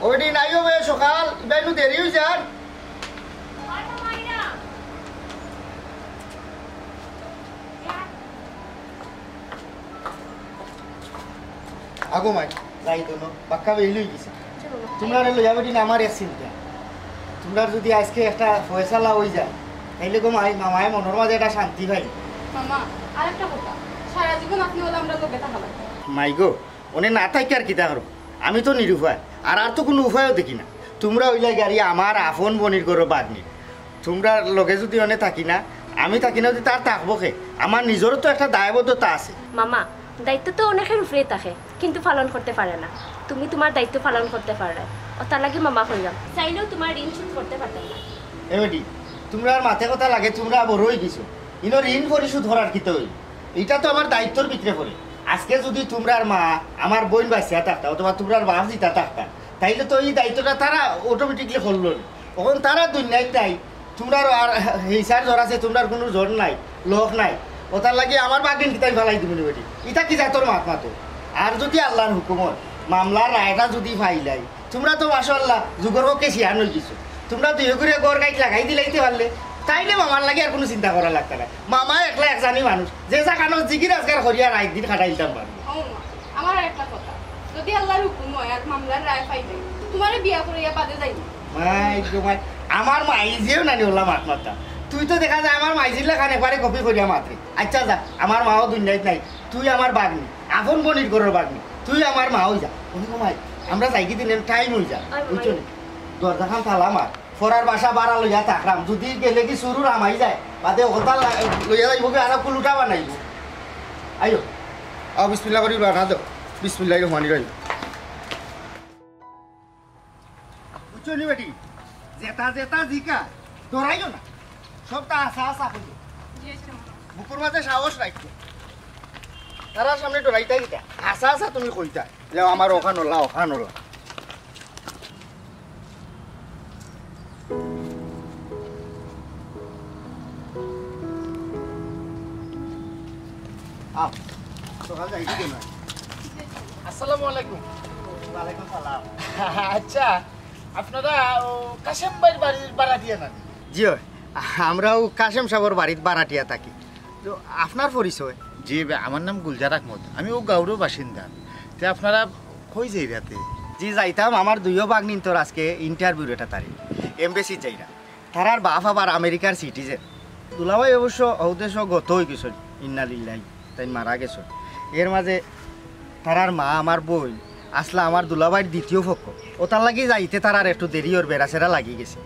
ওইটি নাই হবে সকাল ইবাইনু দেরি হয়ে যান আগো মাই যাই তো বাক্কা বেইল হয়ে গেছে তোমরা লইয়া বেটি আমার এক চিন্তা তোমরা যদি আজকে একটা ফয়সালা হয়ে যায় তাইলে গো মাই মামায় মনের মাঝে একটা শান্তি পাই মামা আরেকটা কথা সারা জীবন আপনি হলে আমরা লোকে থাকা লাগবে মাই গো ওনে না থাকি আর কিতা করো আমি তো নিরুপায় আর তো কোনো উপায়ও দেখি না তোমরা ওইলা গাড়ি আমার আপন বনির করো বাগনি তোমরা লগে যদি অনে থাকি না আমি থাকি না যদি তার থাকবো খে আমার নিজেরও তো একটা দায়বদ্ধতা আছে মামা দায়িত্ব তো অনেকের উপরে থাকে কিন্তু পালন করতে পারে না তুমি তোমার দায়িত্ব পালন করতে পারলে ও তার লাগে মামা কইলাম চাইলেও তোমার ঋণ শোধ করতে পারতে না এমডি তোমরা আর মাথা কথা লাগে তোমরা বড় হয়ে গেছো ইনো ঋণ পরিশোধ করার কি তো এটা তো আমার দায়িত্বর ভিতরে পড়ে আজকে যদি তোমরার মা আমার বোন বাঁচিয়া থাকতা অথবা তোমরার বাপ জিতা থাকতা তাইলে তো এই দায়িত্বটা তারা অটোমেটিকলি করলো তখন তারা দুনিয়ায় নাই তোমরার আর হিসার জ্বর আছে তোমরার কোনো জ্বর নাই লোক নাই ওটার লাগে আমার বাগিন কিতাই ফেলাই দিবি বেটি ইটা কি যায় তোর মাত মাতো আর যদি আল্লাহর হুকুমত মামলার রায়টা যদি ফাইলাই তোমরা তো মাশাআল্লাহ যুগর হকে শিয়ান হয়ে গেছো তোমরা দুই করে গড় গাইট লাগাই দিলাইতে পারলে তাইলে মামার লাগে আর কোনো চিন্তা করা লাগতো না মামা একলা একজানি মানুষ যে জায়গানো জিগির আজকাল করিয়া রাত দিন খাটাই দিতাম পারবো আমার আরেকটা কথা যদি আল্লাহর হুকুম হয় আর মামলার রায় পাইবে তোমারে বিয়া করিয়া বাদে যাইবে মাই তোমার আমার মাইজিও নানি হলাম মাত মাতা তুই তো দেখা যায় আমার মাইজির লেখান একবারে কপি করিয়া মাত্রে আচ্ছা যা আমার মাও দুনিয়ায় নাই তুই আমার বাগনি আপন বনির ঘরের বাগনি তুই আমার মাও যা উনি মাই আমরা যাই কি দিন টাইম হয়ে যা বুঝছো দরজা খান তালা মার ফরার বাসা বাড়া লইয়া থাকলাম যদি গেলে কি শুরু রামাই যায় বাদে ওটা লইয়া যাইব কি আর কুলুটা বানাইব আইও বিসমিল্লাহ করি রাধা দো বিসমিল্লাহ রহমানির রহিম বুঝছো নি বেটি জেতা জেতা জিকা ডরাইও না সবটা আশা আশা করি বুকুর মাঝে সাহস রাখছো তারা সামনে ডরাইতা গিতা আশা আশা তুমি কইতা আমার ওখান ওলা ওখান ওলা আসসালামু আলাইকুম। ওয়ালাইকুম সালাম। আচ্ছা আপনারা কাশেম ভাইয়ের বাড়ির ভাড়াটিয়া না? জি আমরাও কাশেম সাহেবের বাড়ির ভাড়াটিয়া থাকি। তো আপনার পরিচয়? জি আমার নাম গুলজার আহমদ, আমি ও গাঁওর বাসিন্দা। তো আপনারা কই যাই রাতে? জি যাইতাম আমার দুইও বাগনিন তোর আজকে ইন্টারভিউ এটা তারিখ এমবেসি যাইরা তারার বাপ আবার আমেরিকার সিটিজেন। দুলাভাই অবশ্য উদ্দেশ্য গত হয়ে গেছ ইন্নালিল্লাহি তাই মারা গেছ। এর মাঝে তারার মা আমার বই আসলা আমার দুলাভাইয়ের দ্বিতীয় পক্ষ ও তার লাগি যাইতে তারার একটু দেরি ওর বেড়াচেরা লাগিয়ে গেছে।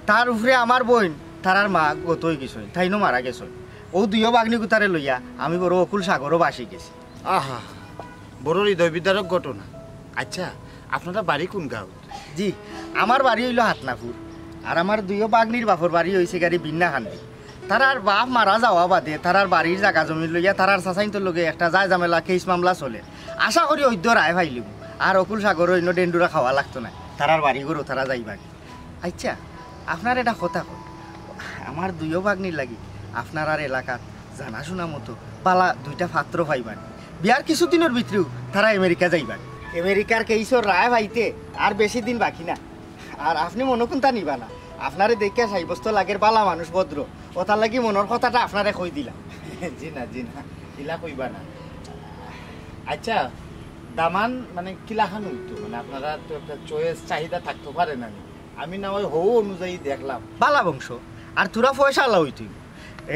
তার উপরে আমার বোন তারার মা গত হয়ে গেছ তাইনো মারা গেছ। ও দুইও বাগনি গুতারে লইয়া আমি বড় অকুল সাগরও বাসি গেছি। আহা বড় হৃদয় বিদারক ঘটনা। আচ্ছা আপনারা বাড়ি কোন গাঁও? জি আমার বাড়ি হইল হাতনাপুর আর আমার দুইও বাগনির বাপর বাড়ি হয়েছে গাড়ি বিন্নাখান্দি। তারার বাপ মারা যাওয়া বাদে তারার বাড়ির জায়গা জমি লইয়া তারার চাচাইন্তর লগে একটা যায় জামেলা কেস মামলা চলে। আশা করি অদ্য রায় ভাইলিব আর অকুল সাগর অন্য ডেন্ডুরা খাওয়া লাগতো না। তারার বাড়ি গরু তারা যাইবা। আচ্ছা আপনার এটা কথা কর আমার দুইও বাগনির লাগি আপনার আর এলাকাত জানাশোনা মতো পালা দুইটা পাত্র পাইবান। বিয়ার কিছুদিনের ভিতরেও তারা আমেরিকা যাইবান। আমেরিকার কেইসর রায় ভাইতে আর বেশি দিন বাকি না। আর আপনি মনে কোনটা নিবা না আপনারে দেখে সাব্যস্ত লাগের বালা মানুষ ভদ্র ওটার লাগি মনের কথাটা আপনারে কই দিলাম। জি না কিলা কইবা না। আচ্ছা দামান মানে কিলাখান হইতো মানে আপনারা তো একটা চয়েস চাহিদা থাকতে পারে না। আমি না ওই হৌ অনুযায়ী দেখলাম বালা বংশ আর তোরা পয়সা আলা হইতুই।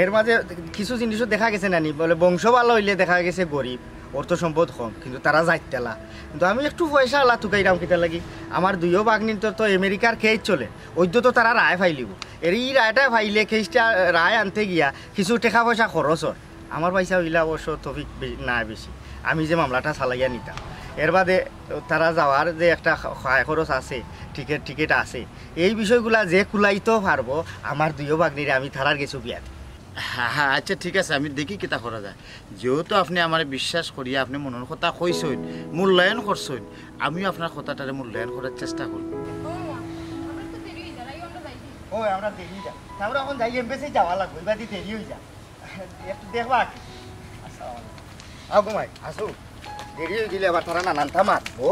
এর মাঝে কিছু জিনিসও দেখা গেছে নানি বলে বংশ ভালো হইলে দেখা গেছে গরিব অর্থ সম্পদ কম কিন্তু তারা যাইতেলা। কিন্তু আমি একটু পয়সা আলা তুকাইরাম কিতা লাগি আমার দুইও বাগনির তো আমেরিকার কেস চলে ওইদ্য তো তারা রায় ফাইলিব। এর এই রায়টা ফাইলে কেসটা রায় আনতে গিয়া কিছু টাকা পয়সা খরচ হয়। আমার পয়সা হইলে অবশ্য তফিক না বেশি আমি যে মামলাটা চালাইয়া নিতাম। এর বাদে তারা যাওয়ার যে একটা খরচ আছে টিকিট আছে এই বিষয়গুলা যে কুলাইতেও পারবো আমার দুইও বাগনিরে আমি তারার গেছো বিয়াতে। হ্যাঁ আচ্ছা ঠিক আছে আমি দেখি কিতা করা যায়। যেহেতু আপনি আমার বিশ্বাস করিয়া আপনি মনের কথা কইছেন মূল্যায়ন করছেন আমিও আপনার কথাটারে মূল্যায়ন করার চেষ্টা করব। ও আমরা দেরি যা আমরা এখন যাই এমবেসি যাওয়া লাগবে বাদি দেরি হয়ে যা একটু দেখবা কি। আসসালামু আলাইকুম। আসো দেরি হয়ে গেলে আবার তারা নানান থামাত ও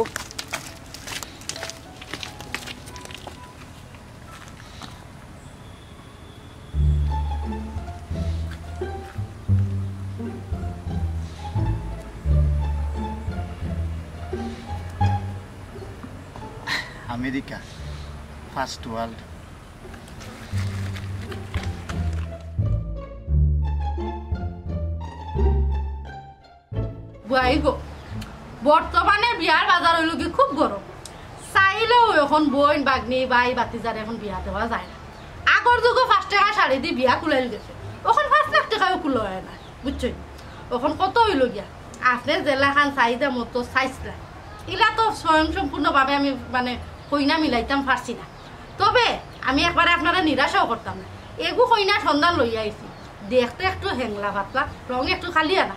আমেরিকা ফার্স্ট ওয়ার্ল্ড। বর্তমানে বিয়ার বাজার হইল কি খুব গরম, চাইলেও এখন বোন বাগনি বাই বাতিজার এখন বিয়া দেওয়া যায় না। আগর যুগে 5 টাকা শাড়ি দিয়ে বিয়া কুলাইল গেছে, এখন 5 লাখ টাকাও কুলো হয় না, বুঝছেন? এখন কত হইল গিয়া আপনার জেলাখান চাহিদা মতো 4 লাখ, এলা তো স্বয়ং সম্পূর্ণভাবে আমি মানে কইনা মিলাইতাম পারছি না। তবে আমি একবারে আপনারা নিরাশাও করতাম না, এগু কইনা সন্ধান লইয়া আইছি, দেখতে একটু হেংলা পাতলা, রং একটু খালি আনা,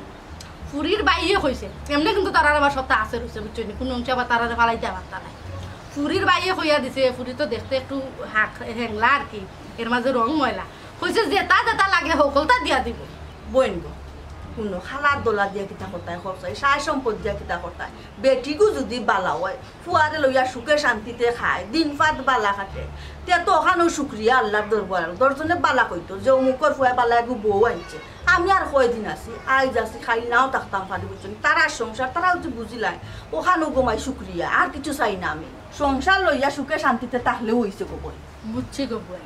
ফুরির বাইয়ে হয়েছে এমনি, কিন্তু তারা আবার সত্তা আছে রয়েছে, বুঝছেন? কোনো অংশ আবার তারা ফালাইতে পারতা নাই। ফুরির বাইয়ে হইয়া দিছে, ফুরি তো দেখতে একটু হেংলা আর কি, এর মাঝে রং ময়লা হয়েছে, যেটা যেটা লাগে সকলটা দিয়া দিব। বইন গো কোনো খালার দোলা দিয়া কিতা করতায় খরচায়, সায় সম্পদ দিয়া কিতা করতায়, বেটিগু যদি বালা হয় ফুয়ারে লইয়া সুখে শান্তিতে খায়, দিন পাত বালা কাটে, তে তো ওখানেও শুক্রিয়া আল্লাহর দরবার। দশজনে বালা কইতো যে অমুকর ফুয়া বালা একটু বউ আনছে, আমি আর কয়দিন আছি আইজ আছি খাই নাও থাকতাম পারি, বুঝছেন? তারা সংসার তারা হচ্ছে বুঝিলাই, ওখানেও গোমাই শুক্রিয়া, আর কিছু চাই না আমি। সংসার লইয়া সুখে শান্তিতে তাহলেও হইছে গো বই। বুঝছি গো বই,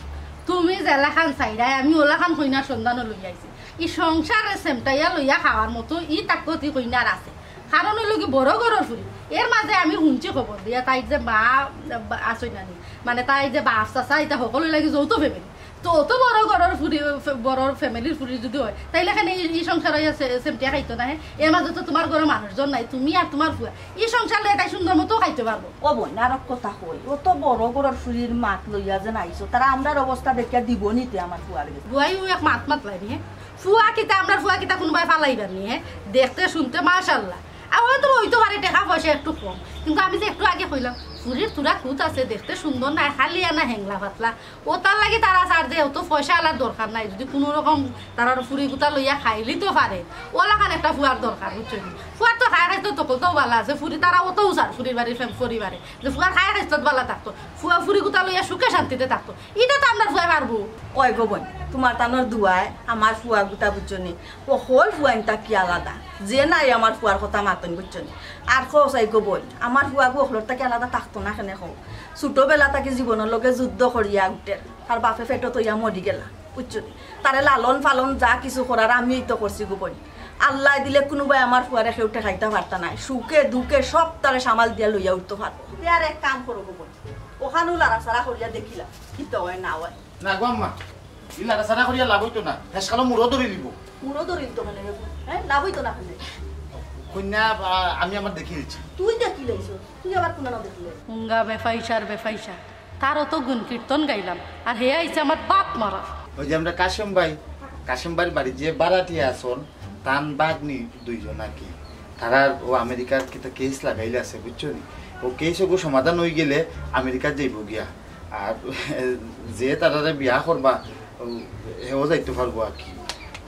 তুমি জেলাখান চাইরাই আমি ওলাখান কইনার সন্ধানও লইয়া আইছি। ই সংসারে সেমটাইয়া লইয়া খাওয়ার মতো ই তাকতি কইনার আছে, কারণ হইল কি বড় ঘরের ফুরি। এর মাঝে আমি শুনছি খবর দিয়া তাই যে মা আসই নানি, মানে তাই যে বাপ চাচা এটা সকলে লাগে যৌথ ফ্যামিলি, তো অত বড় ঘরের ফুরি, বড় ফ্যামিলির ফুরি যদি হয় তাইলে এখানে এই সংসার সেমটিয়া খাইতো না। এর মাঝে তো তোমার ঘরের মানুষজন নাই, তুমি আর তোমার ফুয়া এই সংসার তাই সুন্দর মতো খাইতে পারবো। ও বোন আর কথা কই, ও তো বড় বড় ফুরির মাত লইয়া যেন আইসো, তারা আমরার অবস্থা দেখিয়া দিব নিতে আমার ফুয়ার গেছে। বুয়াইও এক মাত মাত লাইনি, হ্যাঁ ফুয়া কিতা আমরা ফুয়া কিতা কোনোবাই ফালাইবার নি, হ্যাঁ দেখতে শুনতে মাশাল্লাহ। আর হয়তো হইতে পারে টাকা পয়সা একটু কম, কিন্তু আমি যে একটু আগে কইলাম ফুরির তুরা খুঁত আছে, দেখতে সুন্দর নাই, খালি আনা হেংলা পাতলা, ও তার লাগে তারা চার যে অত পয়সা আলার দরকার নাই, যদি কোনো রকম তারা ফুরি গুতা লইয়া খাইলি তো পারে, ওলাখান একটা ফুয়ার দরকার, বুঝছেন? ফুয়ার তো খাই খাইতো তকলতেও ভালো আছে, ফুরি তারা অতও চার ফুরির বাড়ির পরিবারে যে ফুয়ার খাই খাইতো ভালো থাকতো, ফুয়া ফুরি গুতা লইয়া সুখে শান্তিতে থাকতো, এটা তো আপনার ফুয়া পারবো। ওই গো বোন তোমার তানোর দুয়ায় আমার ফুয়া গুতা বুঝছনি, ও হল ফুয়াইনটা কি আলাদা, যে নাই আমার ফুয়ার কথা মাতন বুঝছনি। আর খোসাই গো বোন আমার ফুয়া গো হলর তাকে আলাদা থাকতো না, কেন কও ছোটবেলা তাকে জীবনের লগে যুদ্ধ করিয়া উঠে তার বাপে পেটো তৈয়া মরি গেলা, বুঝছনি? তারে লালন পালন যা কিছু করার আমি তো করছি গো বোন। আল্লাহ দিলে কোনোবাই আমার ফুয়ারে খেউটে খাইতে পারতা নাই, সুখে দুঃখে সব তারে সামাল দিয়া লইয়া উঠতে পারবো। আর এক কাম করো গো বোন, ওখানেও লাড়াচাড়া করিয়া দেখিলা কি তো হয় না হয় না গো আম্মা, ই লাড়াচাড়া করিয়া লাভ হইতো না, হেসকালো মুড়ো ধরে নিব। মুড়ো ধরিল তো মানে হ্যাঁ লাভ হইতো না কেন? কন্যা আমি আমার দেখি দিচ্ছি। তুই দেখি লাইছো, তুই আবার কোন না দেখলে হুঙ্গা বেফাইসার বেফাইসা, তারও তো গুণ কীর্তন গাইলাম, আর হে আইছে আমার বাপ মারা। ওই যে আমরা কাশিম ভাইয়ের বাড়ি যে বারাটিয়া আসন তান বাগনি দুইজন আর কি, তারা ও আমেরিকার কিতা কেস লাগাইলে আছে, বুঝছো নি? ও কেস ওগো সমাধান হয়ে গেলে আমেরিকার যাইব গিয়া, আর যে তারা বিয়া করবা হেও যাইতে পারবো আর কি।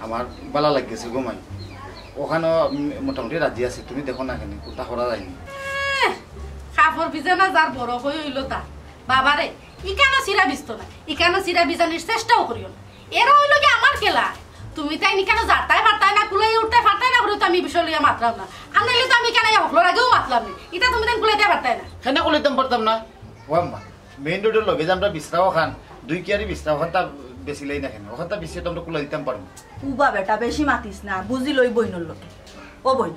আমার ভালো লাগছে গোমাই, ওখানেও মোটামুটি রাজি আছে, তুমি দেখো না কেন কোথা করা যায়নি। কাপড় বিছানা যার বড় হয়ে হইল তার বাবারে, ইকানো চিরা বিস্ত না, ইকানো চিরা বিজানির চেষ্টাও করিও না, এরা হইল কি আমার খেলা। তুমি তাই নি কেন যাতায় ফাটায় না, কুলাই উঠতে ফাটায় না করে তো আমি বিষয় লইয়া মাতলাম না, আর নাইলে তো আমি কেন হকলোর আগেও মাতলাম না, এটা তুমি তাই কুলাইতে ফাটায় না। কেন কুলাইতাম পারতাম না? ও আম্মা মেইন রোডের লগে যে আমরা বিশ্রাও খান 2 কিয়ারি বিশ্রাও খান, তার বেশি লাই না কেন, ওখান তার বেশি তো আমরা কুলাই দিতাম পারবো। উবা বেটা বেশি মাতিস না, বুঝি লই বইনর লোকে। ও বই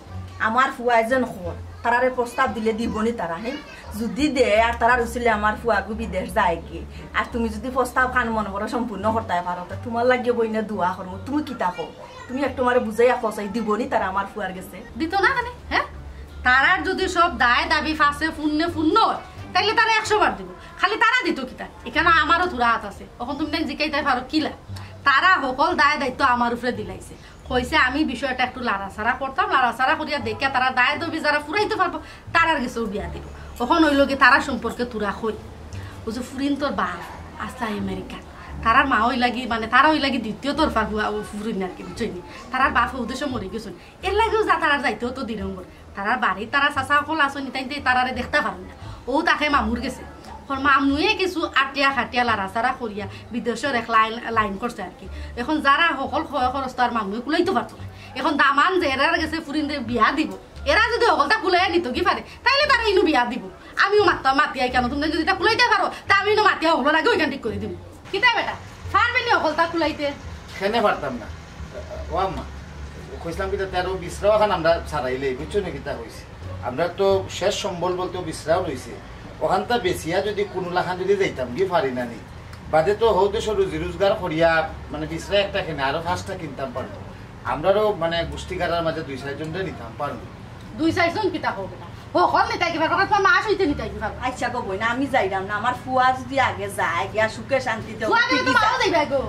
আমার ফুয়া যেন খবর তারারে প্রস্তাব দিলে দিবনি তারা, হ্যাঁ যদি দে আর তারা রুচিলে আমার ফুয়াগু বিদেশ যায় কি, আর তুমি যদি প্রস্তাব খান মনে করো সম্পূর্ণ করতে পারো, তোমার লাগিয়ে বইনে দোয়া করবো, তুমি কিতা কো তুমি একটু মারে বুঝাইয়া ফসাই দিবনি তারা আমার ফুয়ার গেছে দিত না কেন? হ্যাঁ তারার যদি সব দায় দাবি ফাঁসে শূন্য হয় তাইলে তারা 100 বার দিব, খালি তারা দিত কিতা, এখানে আমারও ধুরা হাত আছে, এখন তুমি তাই জিকাইতে পারো কিলা, তারা সকল দায় দায়িত্ব আমার উপরে দিলাইছে, কইছে আমি বিষয়টা একটু লাড়াচাড়া করতাম, লাড়াচাড়া করিয়া দেখে তারা দায় দাবি যারা ফুরাইতে পারবো তারার গেছেও বিয়া দিব। তখন হইল কি তারা সম্পর্কে তুরা হই বুঝো ফুরিন তোর বাপ আসা আমেরিকা, তারার মা হই লাগি মানে তারা হই লাগি দ্বিতীয় তোর ফুরিন আর কি, বুঝছনি? তারার বাপ উদ্দেশ্য মরে গেছেন, এর লাগেও যা তারার যাইতেও তো দিনম্বর, তারার বাড়ির তারা চাচা সকল আসনি তাই তারারে দেখতে পারেন না, ও তাকে মামুর গেছে, মামুয়ে কিছু আটিয়া খাটিয়া লাড়াচাড়া করিয়া বিদেশের এক লাইন করছে আর কি। এখন যারা সকল ক্ষয় খরচ তার মামুয়ে কুলাইতে পারতো না, এখন দামান যে এরা গেছে ফুরিন বিয়া দিব, এরা যদি সকলটা কুলাই নিত কি পারে তাইলে তারা ইনু বিয়া দিব, আমিও মাতিয়াই কেন তুমি যদি এটা কুলাইতে পারো তা আমিও মাতিয়া হলো আগে ওইখান ঠিক করে দিব কিতা বেটা পারবে নি হলতা কুলাইতে খেনে পারতাম না ও আম্মা কইছিলাম কি 13-20 খান আমরা ছাড়াইলে বুঝছো নাকি তা হয়েছে আমরা তো শেষ সম্বল বলতে বিশ্রাও রয়েছে ওখানটা বেশিয়া যদি কোনো লাখান যদি যাইতাম গিয়ে পারি না নি বাদে তো হৌদেশ রুজি রোজগার করিয়া মানে বিশ্রা একটা কিনে আরো 5টা কিনতাম পারবো আমরাও মানে গোষ্ঠী কাটার মাঝে 2-4 জনরে নিতাম পারবো 2-4 জন কিতা হবে না হল নিতাই কি পারবো তোমার মাস হইতে নিতাই কি পারবো আচ্ছা গো বই না আমি যাইলাম না আমার ফুয়া যদি আগে যায় গিয়া সুখে শান্তিতে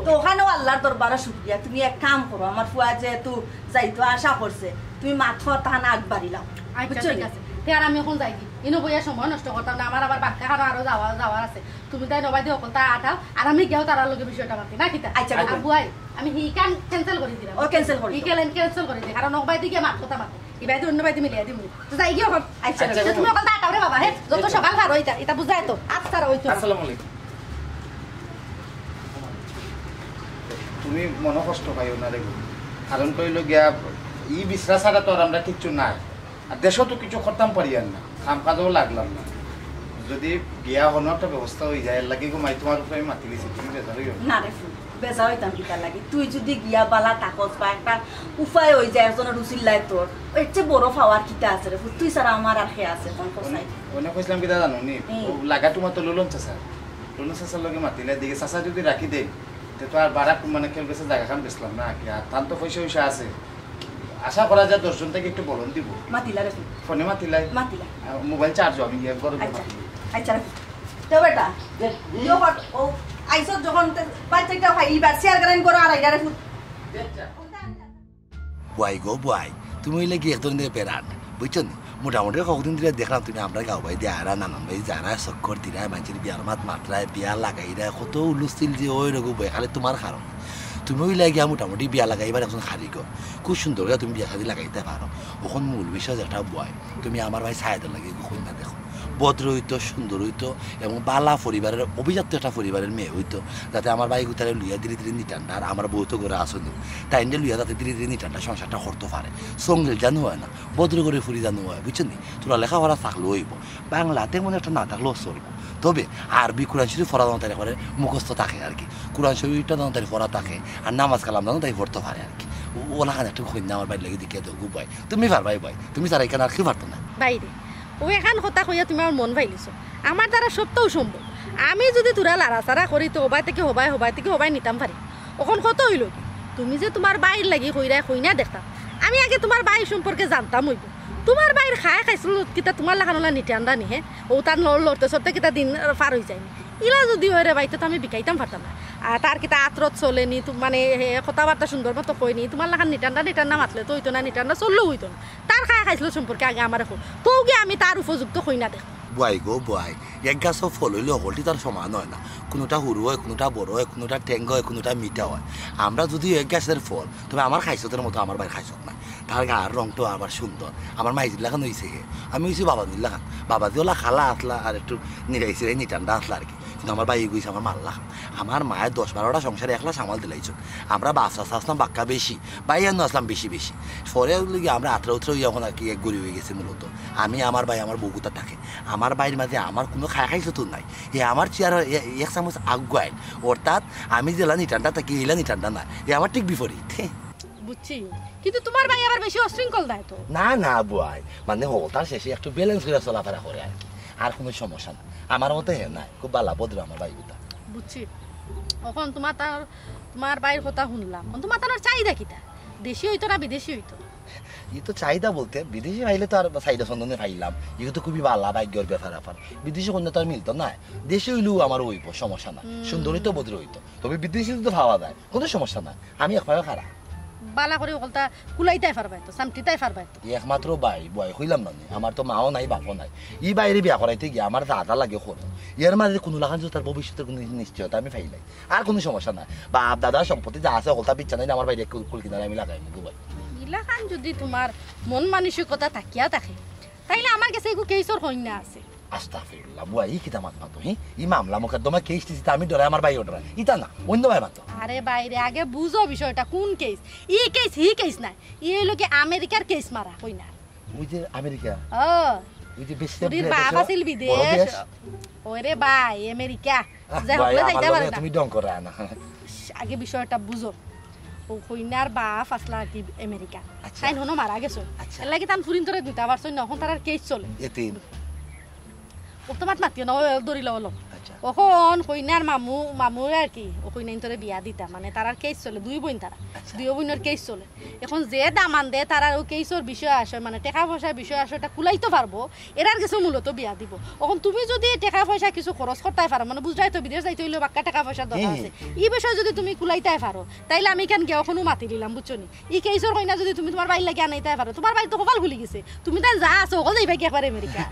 তো ওখানেও আল্লাহর দরবারে শুক্রিয়া তুমি এক কাম করো আমার ফুয়া যেহেতু যাইতো আশা করছে তুমি মাথা টান আগবাড়িলাম আচ্ছা ঠিক আছে আর আমি এখন যাই ইনো বইয়া সময় নষ্ট করতাম না আমার আবার বাক্কা খানো আরো যাওয়ার আছে তুমি তাই নবাই দিয়ে অকল তা আটাও আর আমি গেও তার লগে বিষয়টা মাতি না কিতা আচ্ছা বুয়াই আমি হি কাম ক্যান্সেল করে দিলাম ও ক্যান্সেল করে হি ক্যান্সেল করে দিই কারণ নবাই দিকে মাত কথা মাতি ইবাই অন্য বাইতে মিলিয়ে দিমু তো যাই গিয়ে এখন আচ্ছা তুমি অকল তা আটাও রে বাবা হে যত সকাল ভার হইতা এটা বুঝাই তো আচ্ছা হইতো আসসালামু আলাইকুম তুমি মনে কষ্ট পাইও না রে কারণ কইলো গিয়া ই বিশ্রা ছাড়া তো আর আমরা কিচ্ছু নাই আর দেশও তো কিছু করতাম পারি আর না কাম কাজও লাগলাম না যদি বিয়া হনো একটা ব্যবস্থা হয়ে যায় এর লাগে মাই তোমার উপরে আমি মাতি দিছি তুমি বেজার হইও না রে ফুল বেজা হইতাম কিতা লাগে তুই যদি গিয়া বালা তাকস বা একটা উপায় হয়ে যায় একজনের রুচির লাই তোর এর চেয়ে বড় পাওয়ার কিতা আছে রে ফুল তুই ছাড়া আমার আর খেয়ে আছে কোন কোসাই অনেক কইছিলাম কি জানো নি লাগা তোমার তো লুলন চাচার লগে মাতিলে দিকে চাচা যদি রাখি দেই তো আর বাড়া মানে কেউ বেশি জায়গা খান বেসলাম না কি আর তার তো পয়সা আছে আশা করা যায় 10 জন থেকে একটু বলন দিব মাতিলা রে ফোনে মাতিলাই মোবাইল চার্জ আমি গিয়ে করব আচ্ছা তো বেটা ইও কত ও আইসো যখন বাচ্চাটা খাইবার শেয়ার করেন করো আর আইডা রে ফুল বুয়াই গো বুয়াই তুমি হইলে কি একজন দিয়ে পেরান বুঝছো নি মোটামুটি কতদিন ধরে দেখলাম তুমি আমরা গাঁও ভাই দিয়ে আরা নানান ভাই যারা চক্কর দিরায় মানুষের বিয়ার মাত মাত্রায় বিয়া লাগাই দেয় কত উলুস্তিল যে ওই রকম বই খালি তোমার কারণ তুমি ওইলে গিয়া মোটামুটি বিয়া লাগাইবার একজন কারিগর খুব সুন্দর করে তুমি বিয়া খাদি লাগাইতে পারো ওখন মূল বিষয় যেটা বয় তুমি আমার ভাই ছায়াদের লাগে কন্যা দেখো ভদ্র হইতো সুন্দর হইতো এবং বালা পরিবারের অভিজাত একটা পরিবারের মেয়ে হইতো যাতে আমার ভাই গুতারে লুইয়া ধীরে ধীরে নিটানটা আর আমার বউ তো করে আসনি তাই যে লুইয়া যাতে ধীরে ধীরে নিটানটা সংসারটা করতে পারে সঙ্গেল জানো হয় না ভদ্র করে ফুরি জানো হয় বুঝছেন নি তোরা লেখাপড়া থাকলেও হইব বাংলাতে মনে একটা না থাকলেও চলবো তবে আরবি কোরআন শরীফ পড়া দানো তাই করে মুখস্থ থাকে আর কি কোরআন শরীফটা দানো তাই পড়া থাকে আর নামাজ কালাম দানো তাই পড়তে পারে আর কি ওলাখানে একটা কন্যা আমার বাড়ি লেগে দিকে দেবো ভাই তুমি পারবাই ভাই তুমি তারা এখানে আর কি পারতো না বাইরে ও এখান কথা কইয়া তুমি আমার মন ভাইলিছো আমার দ্বারা সবটাও সম্ভব আমি যদি তোরা লাড়াচাড়া করি তো হবাই থেকে হবাই নিতাম পারি ওখন কত হইল কি তুমি যে তোমার বাইর লাগি কইনা দেখতাম আমি আগে তোমার বাইর সম্পর্কে জানতাম হইব তোমার বাইর খাইছিল কিতা তোমার লাখানোলা নিতে আন্দা নি হে ও তার লড়তে সরতে কিতা দিন পার হয়ে যায়নি ইলা যদি হয় রে বাইতে তো আমি বিকাইতাম পারতাম না আর তার কিতা আত্রত চলেনি মানে কথাবার্তা সুন্দর মতো কইনি তোমার লাখান নিটান্ডা মাতলে তো হইতো না নিটান্ডা চললেও হইতো না তার খাইছিল সম্পর্কে আগে আমার এখন তো গিয়ে আমি তার উপযুক্ত হই না দেখ বুয়াই গো বুয়াই এক গাছও ফল হইলে অকলটি তার সমান হয় না কোনোটা সরু হয় কোনোটা বড় হয় কোনোটা টেঙ্গ হয় কোনোটা মিঠা হয় আমরা যদি এক গাছের ফল তবে আমার খাইছতের মতো আমার ভাই খাইছত না তার গার রংটো আবার সুন্দর আমার মাইজির খান হয়েছে আমি হয়েছি বাবাদির খান বাবাদি ওলা খালা আসলা আর একটু নিরাইছে নিটান্ডা আসলা আর কি কিন্তু আমার ভাই গেছে আমার মাল্লা আমার মায়ের 10-12টা সংসারে একলা সামাল দিলাইছ আমরা বাচ্চা আসলাম বাক্কা বেশি ভাই আনো আসলাম বেশি পরে আমরা 18 যখন আর কি এক গড়ি হয়ে গেছে মূলত আমি আমার ভাই আমার বউগুতা থাকে আমার বাইরের মাঝে আমার কোনো খাইছো তো নাই আমার চেয়ার এক চামচ আগুয়াইল অর্থাৎ আমি জেলা নিটান্ডা থাকি এলা নিটান্ডা না আমার ঠিক বিপরীত বুঝছি কিন্তু তোমার ভাই আবার বেশি অশৃঙ্খল দেয় তো না বুয়াই মানে হতার শেষে একটু ব্যালেন্স করে চলাফেরা করে আর কি আর কোনো সমস্যা না আমার মতো হে নাই খুব বালা ভদ্র আমার ভাইগুতা বুঝছি এখন তোমার বাইর কথা শুনলাম তোমার তার চাহিদা কিতা দেশি হইতো না বিদেশি হইতো ই তো চাহিদা বলতে বিদেশি ভাইলে তো আর চাহিদা সন্ধানে ভাইলাম এগুলো তো খুবই বালা ভাগ্যর ব্যাপার বিদেশি কন্যা তো আর মিলতো না দেশে হইলেও আমার হইব সমস্যা না সুন্দর হইতো ভদ্র হইতো তবে বিদেশি তো ভাবা যায় কোনো সমস্যা না আমি একবার খারাপ বালা করে ওকলটা কুলাইতাই পারবাই তো সামটিতাই পারবাই তো একমাত্র ভাই বয় হইলাম না আমার তো মাও নাই বাপও নাই ই বাইরে বিয়া করাইতে গিয়ে আমার দাদা লাগে খোর এর মাঝে কোনো লাগান তার ভবিষ্যতের কোনো নিশ্চয়তা আমি পাইলাই আর কোনো সমস্যা নাই বাপ দাদার সম্পত্তি যা আছে ওকলটা বিচ্ছা নাই আমার বাইরে কুল কিনারে আমি লাগাই মুগু ভাই ইলাখান যদি তোমার মন মানসিকতা থাকিয়া থাকে তাইলে আমার কাছে এগু কেসর কন্যা আছে আস্তাগফিরুল্লাহ বুয়া ই কিতা মাত মাতো ই মামলা মোকদ্দমা কেস দিতে আমি ডরে আমার ভাই ওডরা ইতা না অন্য ভাই মাতো আরে বাইরে আগে বুঝো বিষয়টা কোন কেস ই কেস হি কেস না ই হইলো কি আমেরিকার কেস মারা কই না ওই যে আমেরিকা ওই যে বেশি তোর বাপ আছিল বিদেশ ওরে ভাই আমেরিকা যে হলে যাইতে পারে না তুমি ডং করে না আগে বিষয়টা বুঝো ও কইনার বাপ আসলা কি আমেরিকা আচ্ছা। তাই হনো মারা গেছো আচ্ছা। এর লাগি তান ফুরিন তোরে দিতে পারছই না এখন তার আর কেস চলে এতিম ও তো মাতিও না ও দড়ি লওলো আচ্ছা ওখন কইনার মামুর আর কি ও কইনাইন তোরে বিয়া দিতা মানে তার আর কেস চলে দুই বোন তারা আচ্ছা। দুই বোনের কেস চলে এখন যে দামান দে তারা ও কেসর বিষয় আসে মানে টাকা পয়সার বিষয় আসে এটা কুলাইতে পারবো এরার কিছু মূলত বিয়া দিব এখন তুমি যদি টাকা পয়সা কিছু খরচ করতে পারো মানে বুঝাই তো বিদেশ যাইতে হইলে বাক্কা টাকা পয়সা দরকার আছে এই বিষয় যদি তুমি কুলাইতে পারো তাইলে আমি কেন গিয়ে ওখানেও মাতি দিলাম বুঝছো নি এই কেসর কইনা যদি তুমি তোমার বাইর লাগে আনাইতে পারো তোমার বাড়ি তো কপাল খুলি গেছে তুমি তাই যা আছো ওখানে যাইবা কি একবার আমেরিকা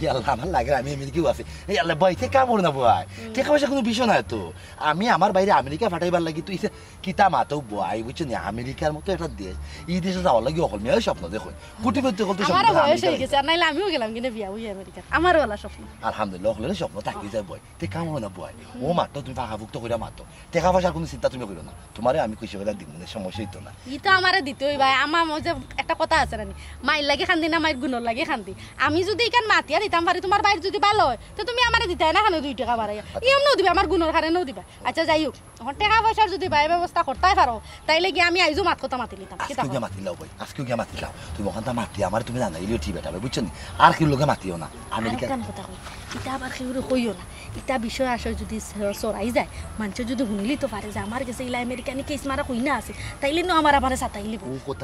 ইয়াল্লাহ আমার লাগে আমি আমেরিকাও আছে ইয়াল্লাহ বাইতে কামড় না বয় টাকা পয়সা কোনো বিষয় নাই তো আমি আমার বাইরে আমেরিকা ফাটাইবার লাগি তুই কিতা মাতো বয় বুঝছো নি আমেরিকার মতো একটা দেশ এই দেশে যাওয়ার লাগি অকল মেয়ে স্বপ্ন দেখো কোটিপতি হল তো আমার বয়স হয়ে গেছে আর নাইলে আমিও গেলাম কিনা বিয়া হই আমেরিকা আমার ওলা স্বপ্ন আলহামদুলিল্লাহ হলে স্বপ্ন থাকি যায় বয় তে কামড় না বয় ও মাত্র তুমি ভাগাভুক্ত করে মাতো টাকা পয়সার কোনো চিন্তা তুমি করো না তোমারে আমি খুশি হলে দিব না সমস্যা হইতো না ই তো আমারে দিতেই ভাই আমার যে একটা কথা আছে রানি মাইর লাগে খান্দি না মাইর গুণর লাগে খান্দি আমি যদি এখান মাতিয়া দিতাম পারি তোমার বাইর যদি ভালো হয় তো তুমি আমারে দিতাই না কেন 2 টাকা বাড়াইয়া এমনও দিবা আমার গুণর কারণেও দিবা আচ্ছা যাই হোক এখন টাকা পয়সার যদি বাই ব্যবস্থা করতেই পারো তাইলে কি আমি আইজো মাত কথা মাতি লিতাম আজকেও গিয়ে মাতিলাও ভাই আজকেও গিয়ে মাতিলাও তুমি ওখানটা মাতি আমার তুমি জানা ইলিও ঠিক বেটা বুঝছো নি আর কি লোকে মাতিও না আমেরিকা কথা কই এটা আবার কেউ কইও না এটা বিষয় আসে যদি সরাই যায় মানুষ যদি শুনিলি তো পারে যে আমার কাছে ইলা আমেরিকানি কেস মারা কই না আছে তাইলে নো আমার আবার সাতাই লিব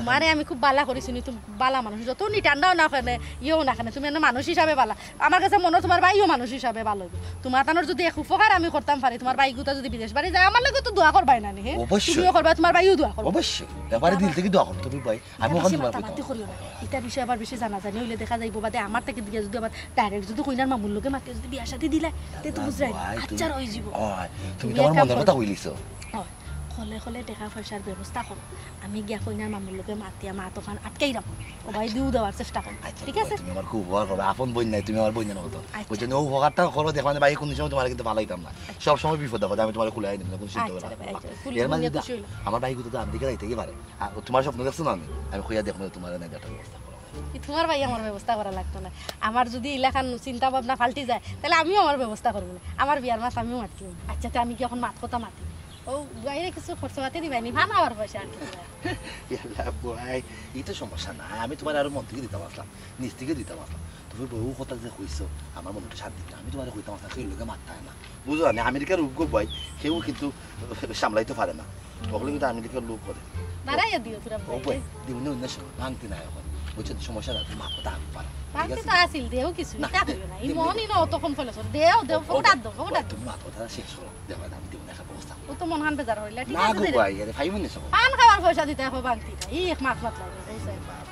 মানে আমি খুব বালা করেছি নি তুমি বালা মানুষ যত নি ঠান্ডাও না খানে ইয়েও না খানে তুমি মানুষ হিসাবে বালা আমার কাছে মনে তোমার ভাইও মানুষ হিসাবে ভালো হইব তোমার তানোর যদি এক উপকার আমি করতাম পারি তোমার ভাই গুতা যদি বিদেশ বাড়ি যায় আমার লাগে তো দোয়া করবাই না নি হে তুমিও করবা তোমার ভাইও দোয়া করবে অবশ্যই এবারে দিল থেকে দোয়া করো তুমি ভাই আমি ওখানে তোমার মাতি করিও না এটা বিষয় আবার বেশি জানা জানি হইলে দেখা যাইব বাদে আমার থেকে দিয়ে যদি আবার ডাইরেক্ট যদি কইনার মামুর লগে মাতি যদি বিয়া শাদি দিলা তে তো বুঝরাই আচ্ছা রই যাব তুমি তো আমার মনের কথা কইলিছো হলে হলে টাকা পয়সার ব্যবস্থা করো আমি গিয়া কইনার মামুর লগে মাতিয়া মা তখন আটকাই রাখো ও ভাই দিও দেওয়ার চেষ্টা করো ঠিক আছে তুমি আমার খুব উপকার করবে আপন বোন নাই তুমি আমার বোন জানো তো বুঝছো ও উপকারটা করো দেখো মানে ভাই কোন সময় তোমার কিন্তু ভালো হইতাম না সব সময় বিপদ আপদ আমি তোমার খুলে আইনি না কোনো চিন্তা করো না এর মানে আমার ভাই তো আমেরিকা যাইতে কি পারে আর তোমার স্বপ্ন দেখছো না আমি কইয়া দেখো তোমার না একটা ব্যবস্থা করো তোমার ভাই আমার ব্যবস্থা করা লাগতো না আমার যদি এলাকার চিন্তা ভাবনা ফাল্টি যায় তাহলে আমিও আমার ব্যবস্থা করবো না আমার বিয়ার মাছ আমিও মাতি আচ্ছা তো আমি কি এখন মাত কথা মাতি ও বাইরে কিছু খরচ মাতি দিবানি ভালো আমার পয়সা এই তো সমস্যা না আমি তোমার আরো মন থেকে দিতে পারলাম নিজ থেকে দিতে পারলাম তুমি বহু কথা যে কইছো আমার মনটা শান্তি না আমি তোমার কইতাম না সেই লোকে মারতে হয় না বুঝো না আমেরিকার উগ্র বই কেউ কিন্তু সামলাইতে পারে না ওগুলো কিন্তু আমেরিকার লোক করে দাঁড়াইয়া দিও তোরা বিভিন্ন উন্নয়ন ভাঙতে না এখন বুঝছো সমস্যা না তুমি মাপটা আনতে পারো ভাঙতে তো আসিল দেও কিছু না এই মনই না তখন ফেলে দেও দেও ওটা দাও তুমি মাপটা শেষ করো দেখো আমি দিব না একটা ব্যবস্থা ও তো মন হান বেজার হইলা ঠিক না আছে গো ভাই আরে ফাইভ মিনিট পান খাওয়ার পয়সা দিতে হবে বাংতি এই এক মাস মাত লাগে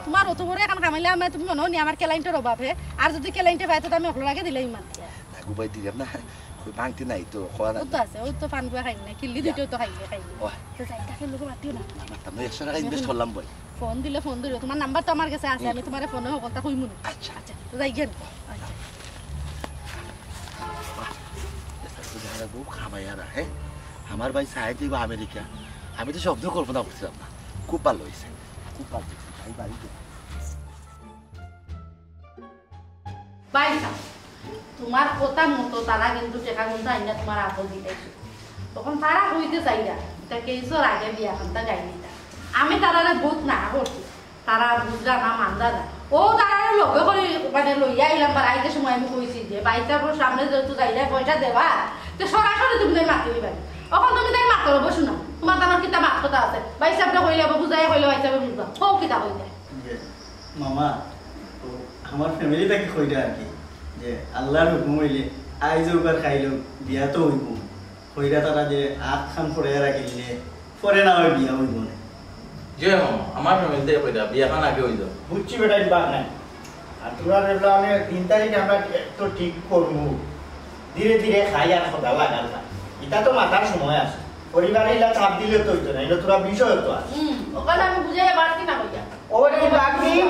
তোমার অত বড় এখন কামাইলে আমি তুমি মনে নি আমার কেলাইনটার অভাবে আর যদি কেলাইনটা পাই তো আমি ওগুলো লাগে দিলেই মাত না গো ভাই দিলাম না ভাঙতে নাই তো খাওয়া না ও তো আছে ও তো পান গুয়া খাই না কিল্লি দুটো তো খাইলে তো যাই তাকে লোক মাতিও না আমি 100 টাকা ইনভেস্ট করলাম ভাই ফোন দিলে ফোন দিও তোমার নাম্বার তো আমার কাছে আছে আমি তোমার ফোনে কথা কইমু না আচ্ছা আচ্ছা তো যাই গেন বউ খামাইয়ারা হ্যাঁ আমার ভাই সাহেব দিব আমেরিকা আমি তো শব্দ কল্পনা করছিলাম না খুব ভালো হয়েছে খুব ভালো হয়েছে ভাই বাড়িতে বাইসা তোমার কথা মতো তারা কিন্তু টাকা কিন্তু আইনা তোমার আপদ দিতেছে তখন তারা হইতে চাইরা এটা কেসর আগে বিয়া খান্তা গাইনি আমি তারারে বহুত না করছি তারা বুঝলা না মান্দা না ও তারা লগে করে মানে লইয়া আইলাম বা আইতে সময় আমি কইছি যে বাইচার সামনে যেহেতু যাইলে পয়সা দেবা তো সরাসরি তুমি তাই মাতি দিবা এখন তুমি তাই মাত করবো শুনা তোমার তার কিতা মাত কথা আছে বাইসাবটা কইলে বুঝাই কইলে বাইসাবে বুঝবা ও কিতা কইলে মামা তো আমার ফ্যামিলি থেকে কইরা আর কি যে আল্লাহর হুকুম হইলে আইজ উকার খাইলো বিয়া তো হইব কইরা তারা যে আখ খান পরে রাখিলে পরে না হয় বিয়া হইব না যে মামা আমার ফ্যামিলিতে কইরা বিয়া খান আগে হইতো বুঝছি বেটা বাদ নাই আর তোরা রেবলা আমি 3 তারিখ আমরা তো ঠিক করবো ধীরে ধীরে খাই আর খোদা লাগাল না এটা তো মাথার সময় আছে পরিবারে ইলা চাপ দিলে তো হইতো না এটা তোরা বিষয় তো আছে ওখানে আমি বুঝাই বাড়তি না কইয়া ওরে বাকিম